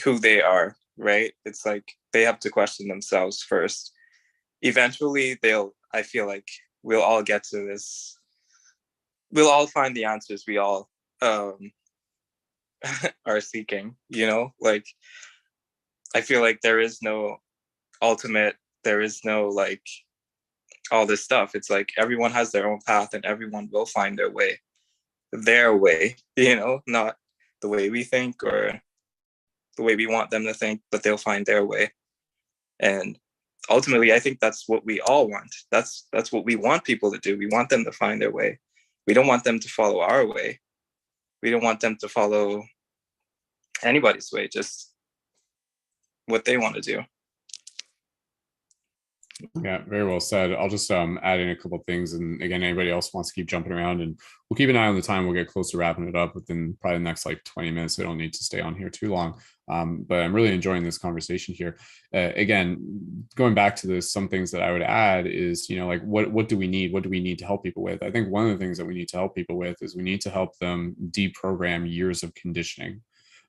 who they are, right? It's like they have to question themselves first. Eventually I feel like we'll all get to this. We'll all find the answers we all are seeking, you know? Like, I feel like there is no ultimate, there is no like all this stuff. It's like everyone has their own path and everyone will find their way, you know, not the way we think or the way we want them to think, but they'll find their way. And ultimately, I think that's what we all want. That's what we want people to do. We want them to find their way. We don't want them to follow our way. We don't want them to follow anybody's way, just what they want to do. Yeah, very well said. I'll just add in a couple of things, and again, anybody else wants to keep jumping around, and we'll keep an eye on the time. We'll get close to wrapping it up within probably the next like 20 minutes. So I don't need to stay on here too long. But I'm really enjoying this conversation here. Again, going back to this, some things that I would add is, you know, like what do we need? What do we need to help people with? I think one of the things that we need to help people with is we need to help them deprogram years of conditioning.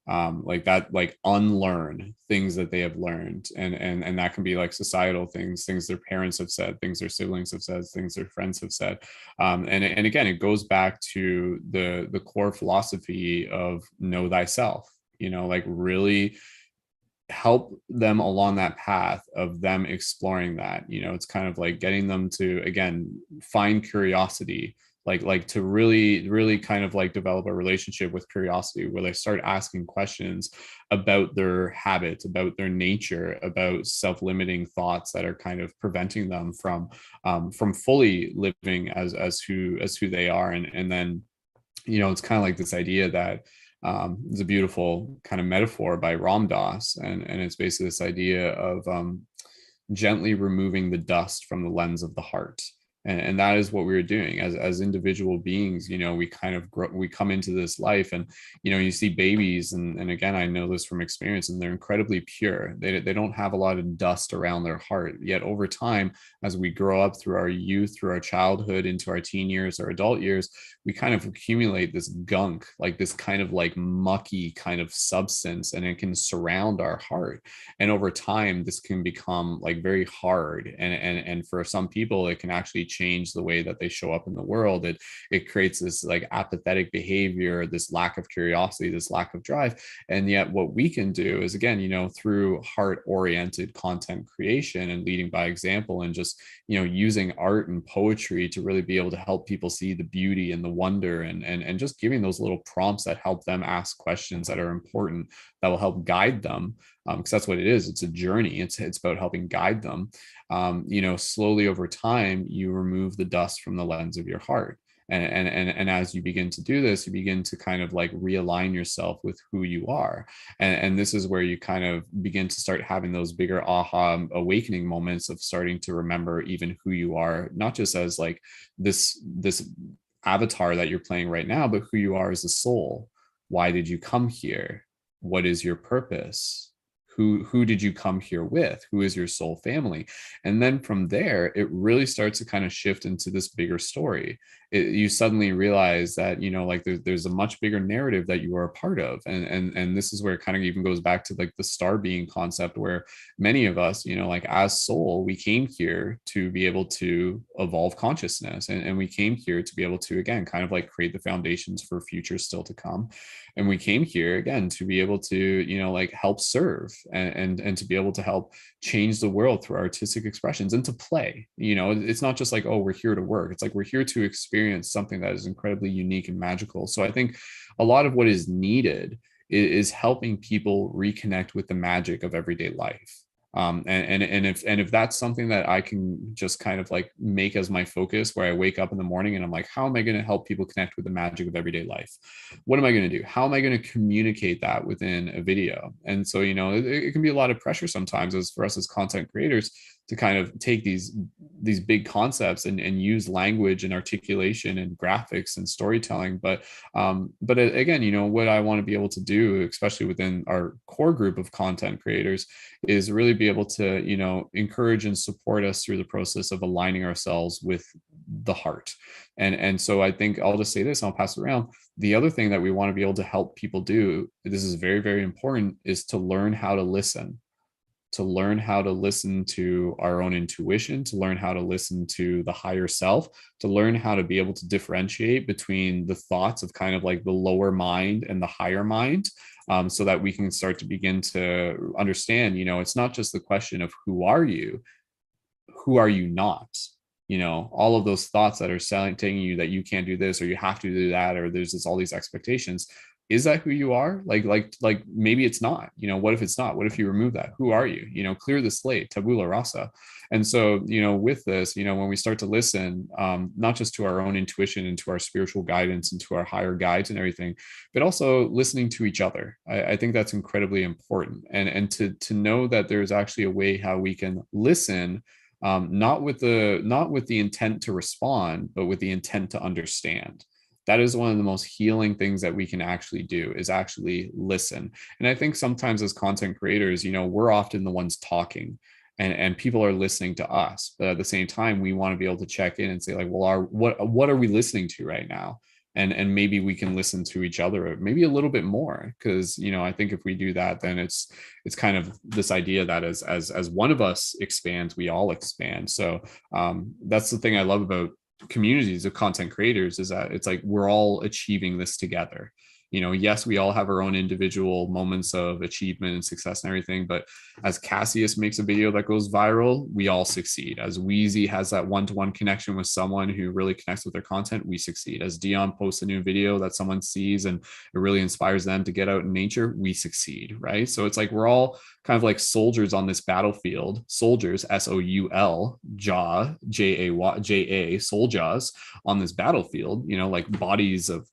Like that, like unlearn things that they have learned, and that can be like societal things their parents have said, things their siblings have said, things their friends have said. And again, it goes back to the core philosophy of know thyself, you know, like really help them along that path of them exploring that. You know, it's kind of like getting them to, again, find curiosity, like to really kind of like develop a relationship with curiosity, where they start asking questions about their habits, about their nature, about self-limiting thoughts that are kind of preventing them from fully living as who they are. And then, you know, it's kind of like this idea that it's a beautiful kind of metaphor by Ram Dass, and it's basically this idea of gently removing the dust from the lens of the heart. And that is what we were doing as individual beings. You know, we kind of we come into this life, and you know, you see babies, and again, I know this from experience, and they're incredibly pure. They don't have a lot of dust around their heart. Yet over time, as we grow up through our youth, through our childhood, into our teen years, our adult years, we kind of accumulate this gunk, like this kind of like mucky kind of substance, and it can surround our heart. And over time, this can become like very hard, and for some people, it can actually change the way that they show up in the world. It creates this like apathetic behavior, this lack of curiosity, this lack of drive. And yet what we can do is, again, you know, through heart oriented content creation and leading by example, and just, you know, using art and poetry to really be able to help people see the beauty and the wonder, and just giving those little prompts that help them ask questions that are important, that will help guide them, because that's what it is. It's a journey. It's about helping guide them. You know, slowly over time, you remove the dust from the lens of your heart. And as you begin to do this, you begin to kind of like realign yourself with who you are. And this is where you kind of begin to start having those bigger aha awakening moments of starting to remember even who you are, not just as like this avatar that you're playing right now, but who you are as a soul. Why did you come here? What is your purpose? Who did you come here with? Who is your soul family? And then from there, it really starts to kind of shift into this bigger story. You suddenly realize that, you know, like there's a much bigger narrative that you are a part of. And this is where it kind of even goes back to like the star being concept, where many of us, you know, like as soul, we came here to be able to evolve consciousness. And we came here to be able to, again, kind of like create the foundations for future still to come. And we came here again to be able to, you know, like help serve, and to be able to help change the world through artistic expressions, and to play. You know, it's not just like, oh, we're here to work. It's like we're here to experience something that is incredibly unique and magical. So I think a lot of what is needed is helping people reconnect with the magic of everyday life. And if that's something that I can just kind of like make as my focus, where I wake up in the morning and I'm like, how am I going to help people connect with the magic of everyday life? What am I going to do? How am I going to communicate that within a video? And so, you know, it can be a lot of pressure sometimes as for us as content creators to kind of take these big concepts and use language and articulation and graphics and storytelling. But again, you know, what I want to be able to do, especially within our core group of content creators, is really be able to, you know, encourage and support us through the process of aligning ourselves with the heart. And so I think I'll just say this, and I'll pass it around. The other thing that we want to be able to help people do, this is very, very important, is to learn how to listen. To learn how to listen to our own intuition, to learn how to listen to the higher self, to learn how to be able to differentiate between the thoughts of kind of like the lower mind and the higher mind, so that we can start to begin to understand, you know, it's not just the question of who are you not? You know, all of those thoughts that are telling you that you can't do this, or you have to do that, or there's all these expectations. Is that who you are? Like maybe it's not. You know, what if it's not? What if you remove that? Who are you? You know, clear the slate, tabula rasa. And so, you know, with this, you know, when we start to listen, not just to our own intuition and to our spiritual guidance and to our higher guides and everything, but also listening to each other, I think that's incredibly important. And to know that there's actually a way how we can listen, not with the intent to respond, but with the intent to understand. That is one of the most healing things that we can actually do, is actually listen. And I think sometimes as content creators, you know, we're often the ones talking, and people are listening to us. But at the same time, we want to be able to check in and say, like, well, what are we listening to right now? And maybe we can listen to each other maybe a little bit more, because, you know, I think if we do that, then it's kind of this idea that as one of us expands, we all expand. So that's the thing I love about communities of content creators, is that it's like we're all achieving this together. You know, yes, we all have our own individual moments of achievement and success and everything, but as Cassius makes a video that goes viral, we all succeed. As Weezy has that one-to-one connection with someone who really connects with their content, we succeed. As Deon posts a new video that someone sees and it really inspires them to get out in nature, we succeed, right? So it's like we're all kind of like soldiers on this battlefield. Soldiers, S-O-U-L, J-A, soldiers on this battlefield, you know, like bodies of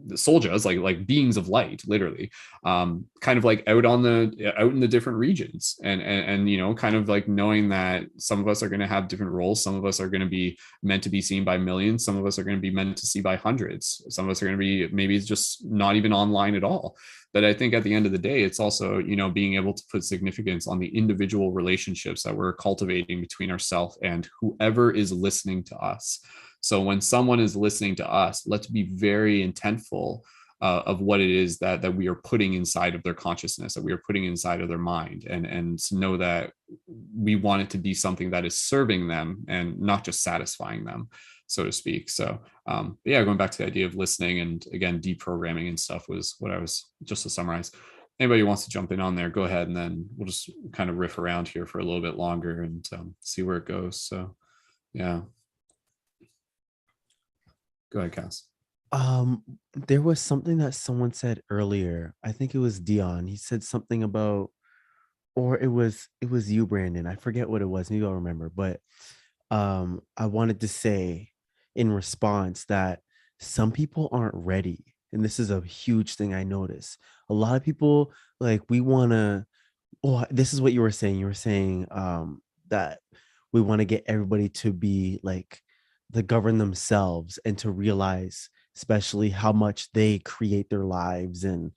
the soldiers, like beings of light, literally, kind of like out in the different regions, and you know, kind of like knowing that some of us are going to have different roles. Some of us are going to be meant to be seen by millions. Some of us are going to be meant to see by hundreds. Some of us are going to be maybe just not even online at all. But I think at the end of the day, it's also, you know, being able to put significance on the individual relationships that we're cultivating between ourselves and whoever is listening to us. So when someone is listening to us, let's be very intentful of what it is that we are putting inside of their consciousness, that we are putting inside of their mind, and to know that we want it to be something that is serving them and not just satisfying them, so to speak. So yeah, going back to the idea of listening and again, deprogramming and stuff was what I was, just to summarize. Anybody who wants to jump in on there, go ahead, and then we'll just kind of riff around here for a little bit longer and see where it goes. So yeah. Go ahead, Cass. There was something that someone said earlier. I think it was Deon. He said something about, or it was you, Brandon. I forget what it was. Maybe I'll remember. But I wanted to say in response that some people aren't ready. And this is a huge thing I notice. A lot of people, like, we want to, oh, this is what you were saying. You were saying that we want to get everybody to be like, to govern themselves and to realize especially how much they create their lives and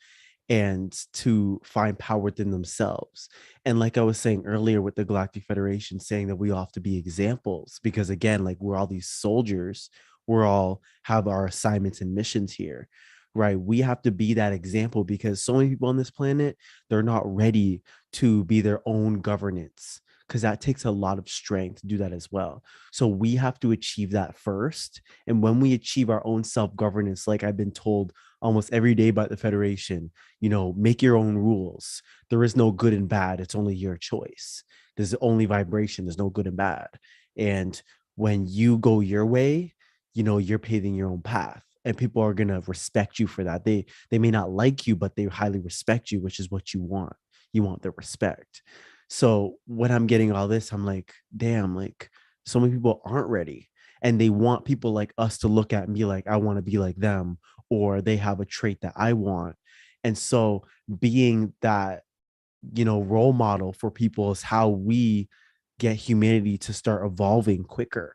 to find power within themselves. And like I was saying earlier with the Galactic Federation, saying that we all have to be examples, because again, like, we're all these soldiers, we're all have our assignments and missions here, right? We have to be that example, because so many people on this planet, they're not ready to be their own governance, because that takes a lot of strength to do that as well. So we have to achieve that first. And when we achieve our own self-governance, like I've been told almost every day by the Federation, you know, make your own rules. There is no good and bad. It's only your choice. There's only vibration. There's no good and bad. And when you go your way, you know, you're paving your own path. And people are going to respect you for that. They may not like you, but they highly respect you, which is what you want. You want their respect. So when I'm getting all this, I'm like, damn, like so many people aren't ready. And they want people like us to look at and be like, I want to be like them, or they have a trait that I want. And so being that, role model for people is how we get humanity to start evolving quicker.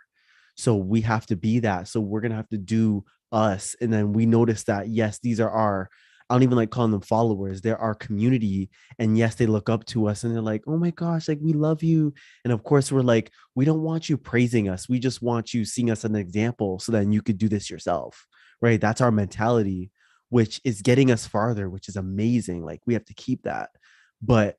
So we have to be that. So we're going to have to do us. And then we notice that, yes, these are our, I don't even like calling them followers. They're our community. And yes, they look up to us and they're like, oh my gosh, like we love you. And of course, we're like, we don't want you praising us. We just want you seeing us as an example so then you could do this yourself. Right. That's our mentality, which is getting us farther, which is amazing. Like we have to keep that. But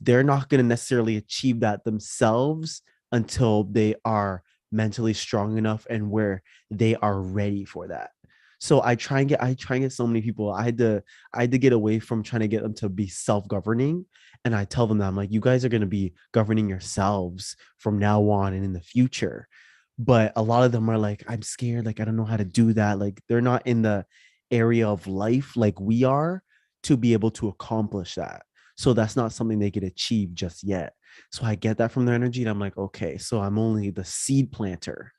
they're not going to necessarily achieve that themselves until they are mentally strong enough and where they are ready for that. So I try and get so many people. I had to get away from trying to get them to be self-governing. And I tell them that I'm like, you guys are going to be governing yourselves from now on and in the future. But a lot of them are like, I'm scared, like I don't know how to do that. Like they're not in the area of life like we are to be able to accomplish that. So that's not something they could achieve just yet. So I get that from their energy. And I'm like, okay, so I'm only the seed planter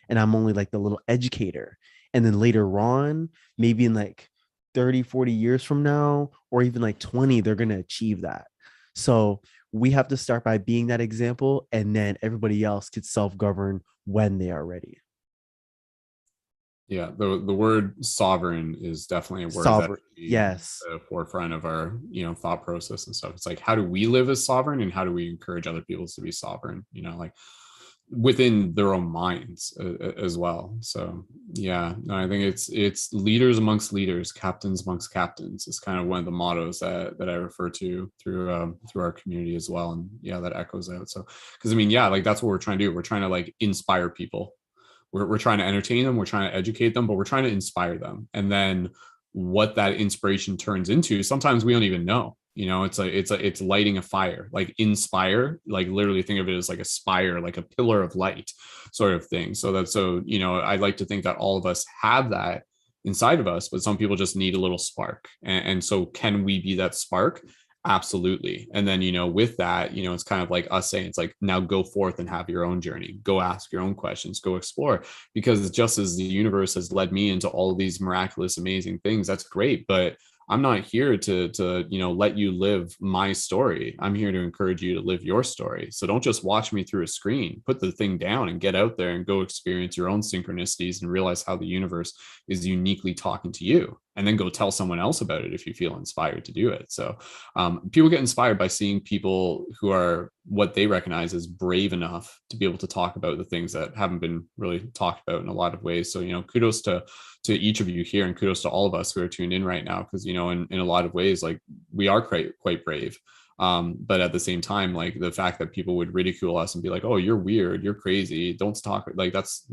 and I'm only like the little educator. And then later on, maybe in like 30, 40 years from now, or even like 20, they're going to achieve that. So we have to start by being that example, and then everybody else could self-govern when they are ready. Yeah, the word sovereign is definitely a word that Sovereign. should be Yes. at the forefront of our, thought process and stuff. It's like, how do we live as sovereign, and how do we encourage other people to be sovereign? Like within their own minds as well. So yeah, no, I think it's leaders amongst leaders, captains amongst captains is kind of one of the mottos that I refer to through our community as well. And yeah, that echoes out. So because I mean, yeah, like that's what we're trying to do. We're trying to like inspire people. We're trying to entertain them, we're trying to educate them, but we're trying to inspire them. And then what that inspiration turns into, sometimes we don't even know. It's lighting a fire. Like inspire, like literally think of it as like a spire, like a pillar of light sort of thing. I like to think that all of us have that inside of us, but some people just need a little spark. And so can we be that spark? Absolutely. And then, with that, it's kind of like us saying, it's like, now go forth and have your own journey, go ask your own questions, go explore, because just as the universe has led me into all of these miraculous, amazing things, that's great. But I'm not here to let you live my story. I'm here to encourage you to live your story. So don't just watch me through a screen. Put the thing down and get out there and go experience your own synchronicities and realize how the universe is uniquely talking to you. And then go tell someone else about it if you feel inspired to do it. So people get inspired by seeing people who are what they recognize as brave enough to be able to talk about the things that haven't been really talked about in a lot of ways. So, kudos to each of you here, and kudos to all of us who are tuned in right now, because, in a lot of ways, like we are quite brave. But at the same time, like the fact that people would ridicule us and be like, oh, you're weird, you're crazy, don't talk, like that's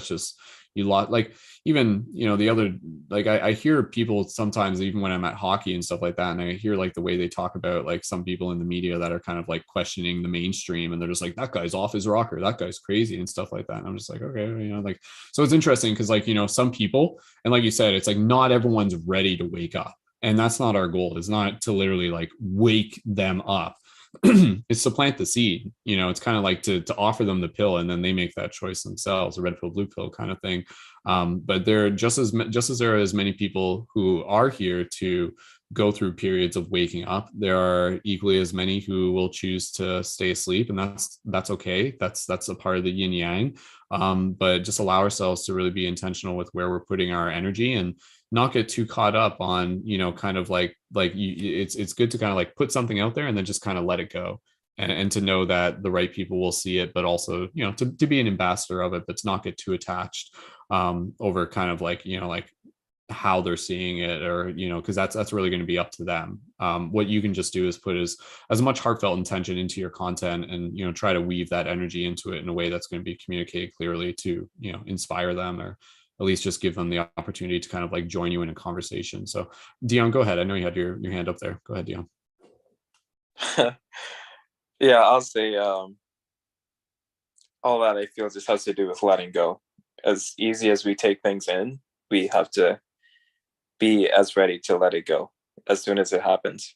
just, you lot, like even the other, like I hear people sometimes, even when I'm at hockey and stuff like that, and I hear like the way they talk about like some people in the media that are kind of like questioning the mainstream, and they're just like, that guy's off his rocker, that guy's crazy and stuff like that. And I'm just like, okay, like, so it's interesting because like some people, and like you said, it's like not everyone's ready to wake up, and that's not our goal. It's not to literally like wake them up. It's to plant the seed. It's kind of like to offer them the pill, and then they make that choice themselves, a red pill, blue pill kind of thing. But there, just as there are as many people who are here to go through periods of waking up, there are equally as many who will choose to stay asleep, and that's okay. That's a part of the yin yang. But just allow ourselves to really be intentional with where we're putting our energy, and not get too caught up on, kind of it's good to kind of like put something out there and then just kind of let it go, and to know that the right people will see it, but also, to be an ambassador of it, but to not get too attached over kind of like, like how they're seeing it, or, because that's really going to be up to them. What you can just do is put as much heartfelt intention into your content, and, try to weave that energy into it in a way that's going to be communicated clearly to, inspire them, or at least just give them the opportunity to kind of like join you in a conversation. So Deon, go ahead. I know you had your hand up there. Go ahead, Deon. Yeah, I'll say all that I feel just has to do with letting go. As easy as we take things in, we have to be as ready to let it go as soon as it happens.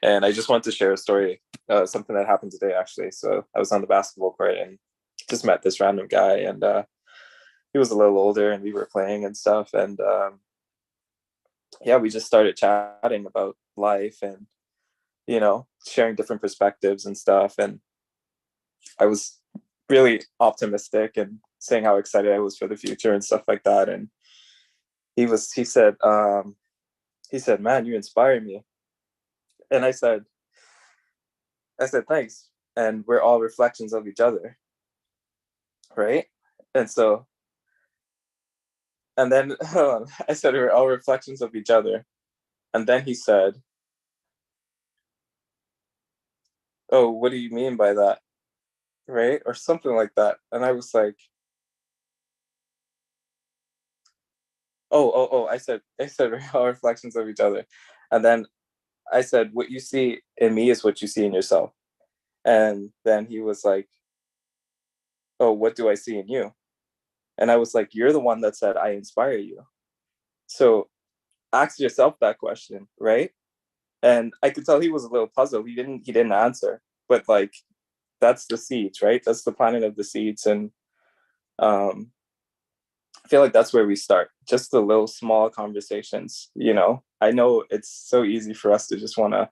And I just want to share a story something that happened today, actually. So I was on the basketball court and just met this random guy, and he was a little older, and we were playing and stuff. And yeah, we just started chatting about life and, you know, sharing different perspectives and stuff. And I was really optimistic and saying how excited I was for the future and stuff like that. And he said, man, you inspire me. And I said, thanks. And we're all reflections of each other. Right. And so, and then I said, we're all reflections of each other. And then he said, oh, what do you mean by that? Right. Or something like that. And I was like, oh, I said, we're all reflections of each other. And then I said, what you see in me is what you see in yourself. And then he was like, oh, what do I see in you? And I was like, you're the one that said I inspire you. So ask yourself that question, right? And I could tell he was a little puzzled. He didn't answer. But like, that's the seeds, right? That's the planting of the seeds. And I feel like that's where we start. Just the little small conversations, you know. I know it's so easy for us to just want to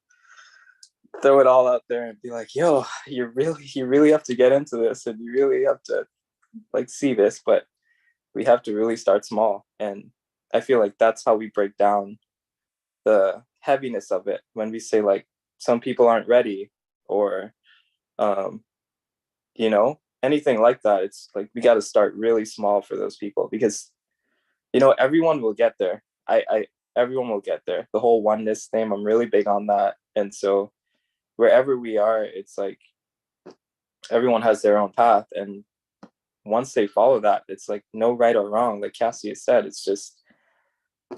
throw it all out there and be like, yo, you really have to get into this, and you really have to like see this. But we have to really start small. And I feel like that's how we break down the heaviness of it when we say like some people aren't ready, or you know, anything like that. It's like we got to start really small for those people, because you know, everyone will get there. Everyone will get there. The whole oneness thing, I'm really big on that. And so wherever we are, it's like everyone has their own path, and once they follow that, it's like no right or wrong. Like Cassie has said, it's just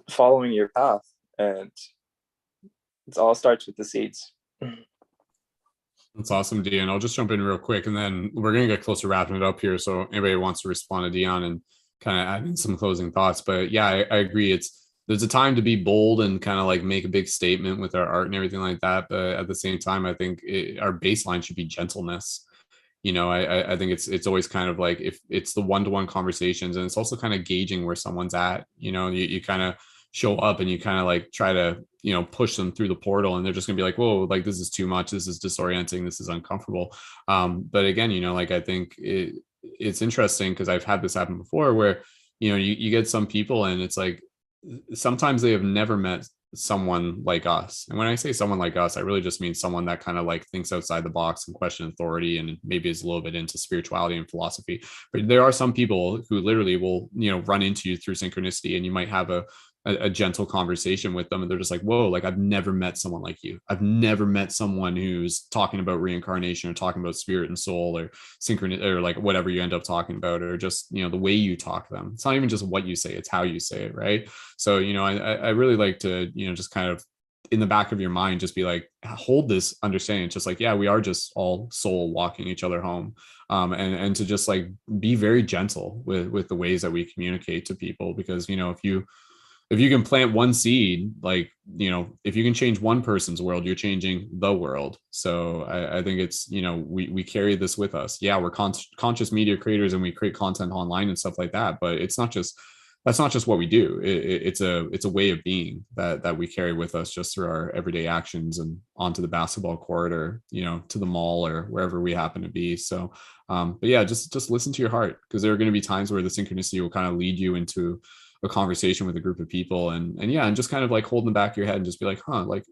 following your path, and it all starts with the seeds. That's awesome, Deon. I'll just jump in real quick, and then we're going to get close to wrapping it up here. So anybody who wants to respond to Deon and kind of add in some closing thoughts. But yeah, I agree. There's a time to be bold and kind of like make a big statement with our art and everything like that. But at the same time, I think our baseline should be gentleness. You know, I think it's always kind of like, if it's the one-to-one conversations, and it's also kind of gauging where someone's at. You know, you kind of show up and you kind of like try to, you know, push them through the portal, and they're just gonna be like, whoa, like this is too much, this is disorienting, this is uncomfortable. But again, you know, like I think it's interesting, because I've had this happen before where, you know, you get some people and it's like sometimes they have never met someone like us. And when I say someone like us, I really just mean someone that kind of like thinks outside the box and question authority, and maybe is a little bit into spirituality and philosophy. But there are some people who literally will, you know, run into you through synchronicity, and you might have a gentle conversation with them, and they're just like, whoa, like I've never met someone like you. I've never met someone who's talking about reincarnation, or talking about spirit and soul, or synchronicity, or like whatever you end up talking about, or just, you know, the way you talk to them. It's not even just what you say, it's how you say it, right? So, you know, I really like to, you know, just kind of in the back of your mind, just be like, hold this understanding. It's just like, yeah, we are just all soul walking each other home. And to just like be very gentle with the ways that we communicate to people, because, you know, if you can plant one seed, like, you know, if you can change one person's world, you're changing the world. So I think it's, you know, we carry this with us. Yeah, we're conscious media creators, and we create content online and stuff like that. But that's not just what we do. It's a way of being that we carry with us just through our everyday actions, and onto the basketball court, or, you know, to the mall, or wherever we happen to be. So, but yeah, just listen to your heart, because there are going to be times where the synchronicity will kind of lead you into a conversation with a group of people, and yeah, and just kind of like hold in the back of your head and just be like, like,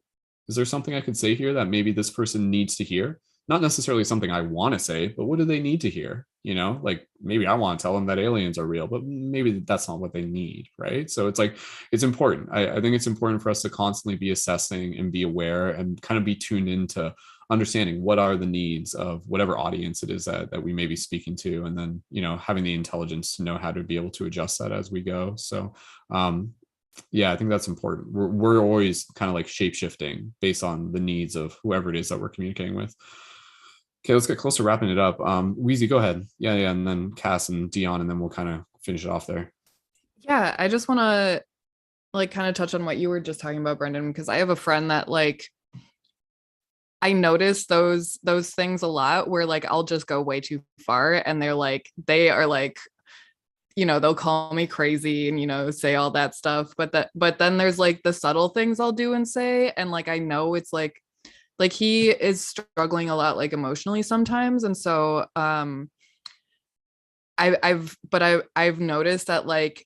is there something I could say here that maybe this person needs to hear? Not necessarily something I want to say, but what do they need to hear? You know, like maybe I want to tell them that aliens are real, but maybe that's not what they need, right? So it's like, it's important. I think it's important for us to constantly be assessing and be aware, and kind of be tuned into understanding what are the needs of whatever audience it is that we may be speaking to, and then, you know, having the intelligence to know how to be able to adjust that as we go. So yeah, I think that's important. We're always kind of like shape shifting based on the needs of whoever it is that we're communicating with. Okay, let's get close to wrapping it up. Weezy, go ahead. Yeah, and then Cass and Deon, and then we'll kind of finish it off there. Yeah, I just want to like kind of touch on what you were just talking about, Brendon, because I have a friend that like I notice those things a lot where like I'll just go way too far and they are like, they'll call me crazy and say all that stuff, but then there's like the subtle things I'll do and say, and like I know it's like he is struggling a lot like emotionally sometimes, and so I've noticed that like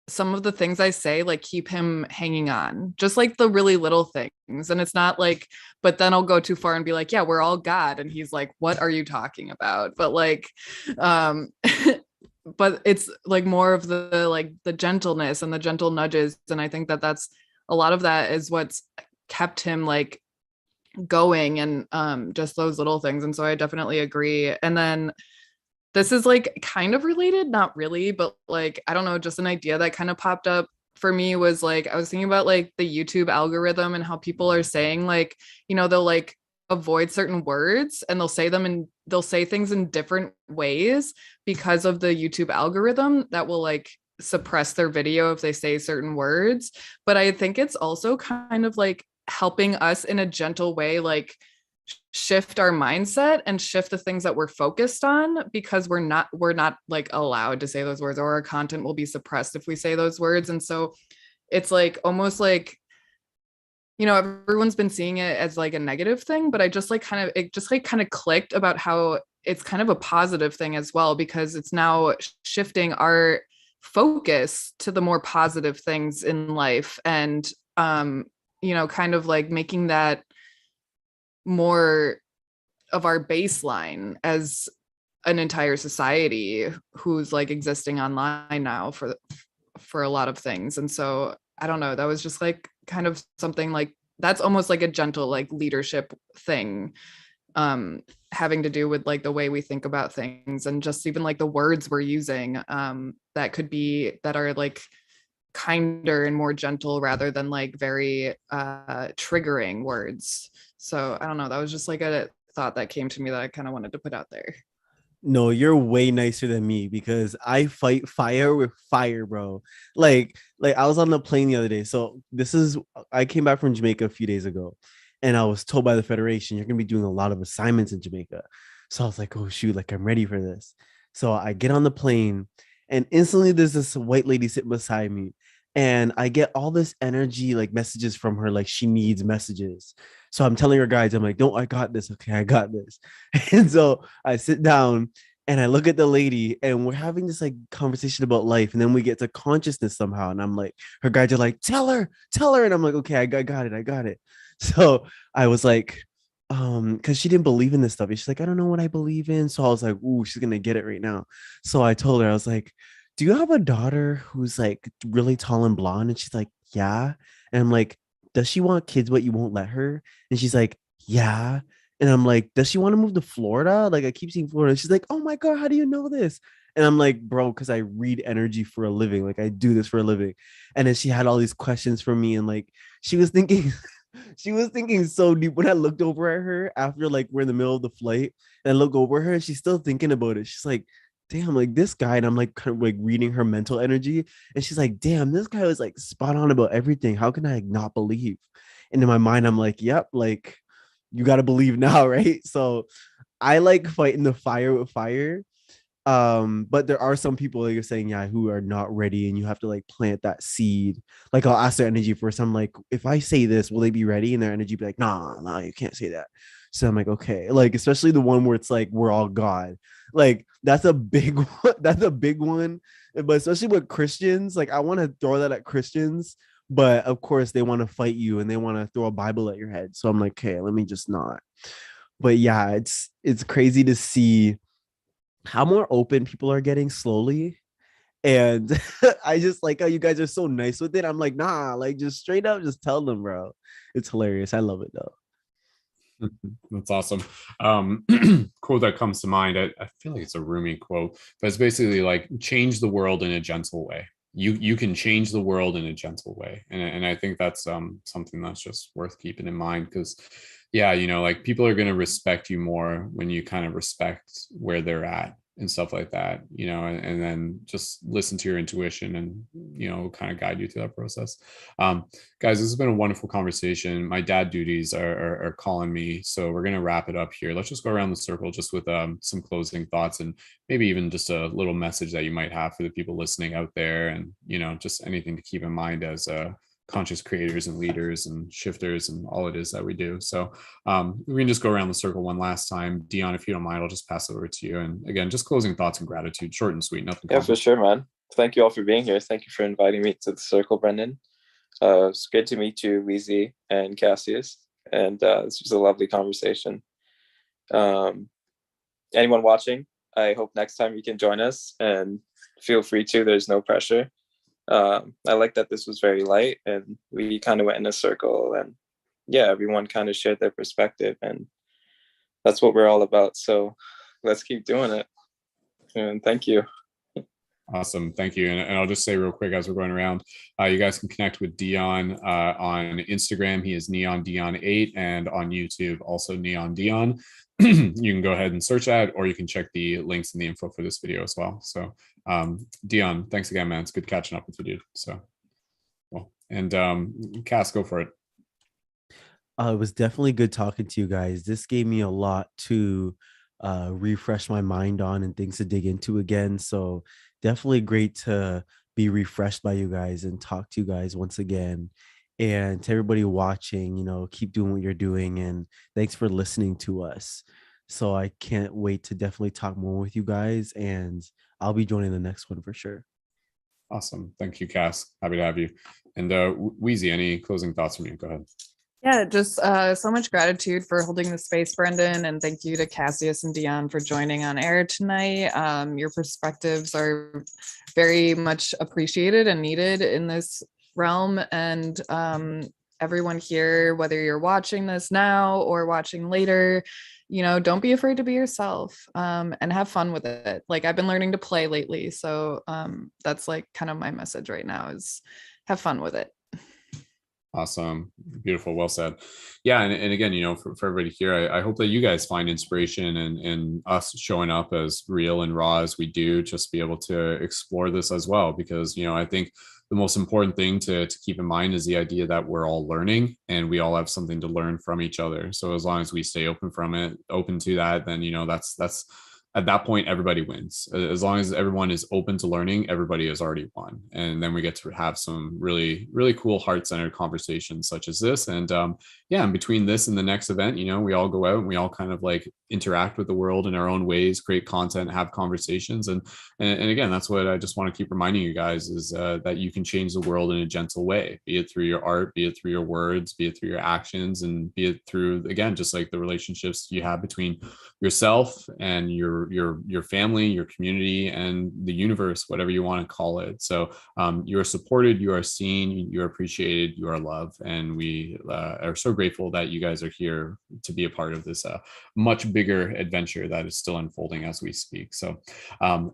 some of the things I say like keep him hanging on, just like the really little things. And it's not like, but then I'll go too far and be like, yeah, we're all God. And he's like, what are you talking about? But like, but it's like more of the like the gentleness and the gentle nudges. And I think that that's a lot of that is what's kept him like going, and just those little things. And so I definitely agree. And then this is like kind of related, not really, but like, I don't know, just an idea that kind of popped up for me was like, I was thinking about like the YouTube algorithm and how people are saying like, they'll like avoid certain words and they'll say things in different ways because of the YouTube algorithm that will like suppress their video if they say certain words. But I think it's also kind of like helping us in a gentle way, like shift our mindset and shift the things that we're focused on, because we're not like allowed to say those words, or our content will be suppressed if we say those words. And so it's like almost like, everyone's been seeing it as like a negative thing, but it just kind of clicked about how it's kind of a positive thing as well, because it's now shifting our focus to the more positive things in life, and kind of like making that more of our baseline as an entire society who's like existing online now for a lot of things. And so I don't know, that was just like kind of something like that's almost like a gentle like leadership thing, having to do with like the way we think about things, and just even like the words we're using, that are like kinder and more gentle rather than like very triggering words. So I don't know, that was just like a thought that came to me that I kind of wanted to put out there. No, you're way nicer than me because I fight fire with fire, bro. Like I was on the plane the other day. So I came back from Jamaica a few days ago, and I was told by the Federation you're gonna be doing a lot of assignments in Jamaica. So I was like, oh shoot, like I'm ready for this. So I get on the plane, and instantly there's this white lady sitting beside me, and I get all this energy, like messages from her, like she needs messages. So I'm telling her guys, I'm like, don't, I got this. Okay, I got this. And so I sit down and I look at the lady, and we're having this like conversation about life. And then we get to consciousness somehow. And I'm like, her guys are like, tell her. And I'm like, okay, I got it. So I was like, because she didn't believe in this stuff. She's like, I don't know what I believe in. So I was like, ooh, she's gonna get it right now. So I told her, I was like, do you have a daughter who's like really tall and blonde? And she's like, yeah. And I'm like, does she want kids, but you won't let her? And she's like, yeah. And I'm like, does she want to move to Florida? Like, I keep seeing Florida. She's like, oh my God, how do you know this? And I'm like, bro, because I read energy for a living. Like, I do this for a living. And then she had all these questions for me. And like, she was thinking, she was thinking so deep. When I looked over at her after, like, we're in the middle of the flight, and I look over at her and she's still thinking about it. She's like, damn, like this guy. And I'm like, kind of like reading her mental energy. And she's like, damn, this guy was like spot on about everything. How can I like, not believe? And in my mind, I'm like, yep, like you got to believe now, right? So I like fighting the fire with fire. But there are some people, like you're saying, yeah, who are not ready, and you have to like plant that seed. Like I'll ask their energy first. I'm like, if I say this, will they be ready? And their energy be like, nah, you can't say that. So I'm like, okay, like especially the one where it's like we're all God. Like that's a big one. That's a big one. But especially with Christians, like I want to throw that at Christians, but of course they want to fight you and they want to throw a Bible at your head. So I'm like, okay, let me just not. But yeah, it's crazy to see how more open people are getting slowly. And I just like how you guys are so nice with it. I'm like, nah, like just straight up, just tell them, bro. It's hilarious. I love it though. That's awesome. Quote that comes to mind. I feel like it's a Rumi quote, but it's basically like change the world in a gentle way. You can change the world in a gentle way, and I think that's something that's just worth keeping in mind, because yeah, like people are going to respect you more when you kind of respect where they're at, and stuff like that, and then just listen to your intuition and, kind of guide you through that process. Guys, this has been a wonderful conversation. My dad duties are calling me, so we're going to wrap it up here. Let's just go around the circle just with some closing thoughts, and maybe even just a little message that you might have for the people listening out there, and, just anything to keep in mind as conscious creators and leaders and shifters and all it is that we do. So we can just go around the circle one last time. Deon, if you don't mind, I'll just pass it over to you. And again, just closing thoughts and gratitude, short and sweet, nothing. Yeah, for sure, man. Thank you all for being here. Thank you for inviting me to the circle, Brendon. It's good to meet you, Weezy and Cassius. And this was a lovely conversation. Anyone watching, I hope next time you can join us, and feel free to. There's no pressure. I like that this was very light, and we kind of went in a circle, and everyone kind of shared their perspective, and that's what we're all about. So let's keep doing it. And thank you. Awesome. Thank you. And I'll just say real quick as we're going around, you guys can connect with Deon on Instagram. He is Neon Deon 8, and on YouTube, also Neon Deon. You can go ahead and search that, or you can check the links in the info for this video as well. So Deon, thanks again, man. It's good catching up with you, dude. So, well, and Cass, go for it. It was definitely good talking to you guys. This gave me a lot to refresh my mind on and things to dig into again. So definitely great to be refreshed by you guys and talk to you guys once again. And to everybody watching, keep doing what you're doing, and thanks for listening to us. So I can't wait to definitely talk more with you guys, and I'll be joining the next one for sure. Awesome. Thank you, Cass. Happy to have you. And Weezy, any closing thoughts from you? Go ahead. Yeah, just so much gratitude for holding the space, Brendon, and thank you to Cassius and Deon for joining on air tonight. Your perspectives are very much appreciated and needed in this realm, and everyone here, whether you're watching this now or watching later, don't be afraid to be yourself, and have fun with it. Like, I've been learning to play lately, so that's like kind of my message right now, is have fun with it. Awesome. Beautiful. Well said. Yeah. And again, for everybody here, I hope that you guys find inspiration in us showing up as real and raw as we do, just be able to explore this as well. Because, I think the most important thing to keep in mind is the idea that we're all learning, and we all have something to learn from each other. So as long as we stay open to that, then, that's at that point, everybody wins. As long as everyone is open to learning, everybody has already won. And then we get to have some really, really cool heart-centered conversations such as this. And and between this and the next event, we all go out and we all kind of like interact with the world in our own ways, create content, have conversations. And again, that's what I just want to keep reminding you guys, is that you can change the world in a gentle way, be it through your art, be it through your words, be it through your actions, and be it through, again, just like the relationships you have between yourself and your family, your community, and the universe, whatever you want to call it. So you are supported, you are seen, you are appreciated, you are loved, and we are so grateful that you guys are here to be a part of this much bigger adventure that is still unfolding as we speak. So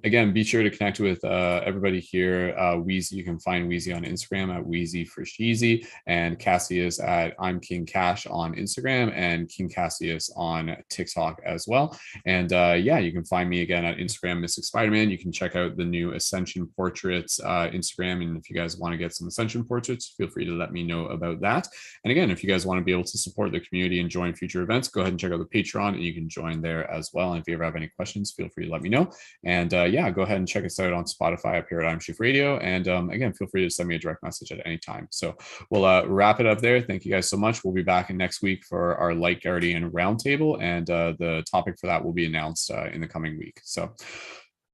again, be sure to connect with everybody here. Weezy, you can find Weezy on Instagram at Weezy for Sheezy, and Cassius at I'm King Cash on Instagram, and King Cassius on TikTok as well. And you can find me again at Instagram, Mystic Spider-Man. You can check out the new Ascension Portraits Instagram, and if you guys want to get some Ascension portraits, feel free to let me know about that. And again, if you guys want to be able to support the community and join future events, go ahead and check out the Patreon, and you can join there as well. And if you ever have any questions, feel free to let me know. And go ahead and check us out on Spotify at Paradigm Shift Radio. And again, feel free to send me a direct message at any time. So we'll wrap it up there. Thank you guys so much. We'll be back in next week for our Light Guardian Roundtable, and the topic for that will be announced in the coming week. So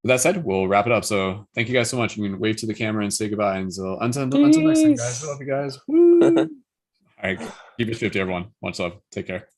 with that said, we'll wrap it up. So thank you guys so much. You can wave to the camera and say goodbye. And so until next time, guys. I love you guys. Woo! All right, keep it 50, everyone. Much love. Take care.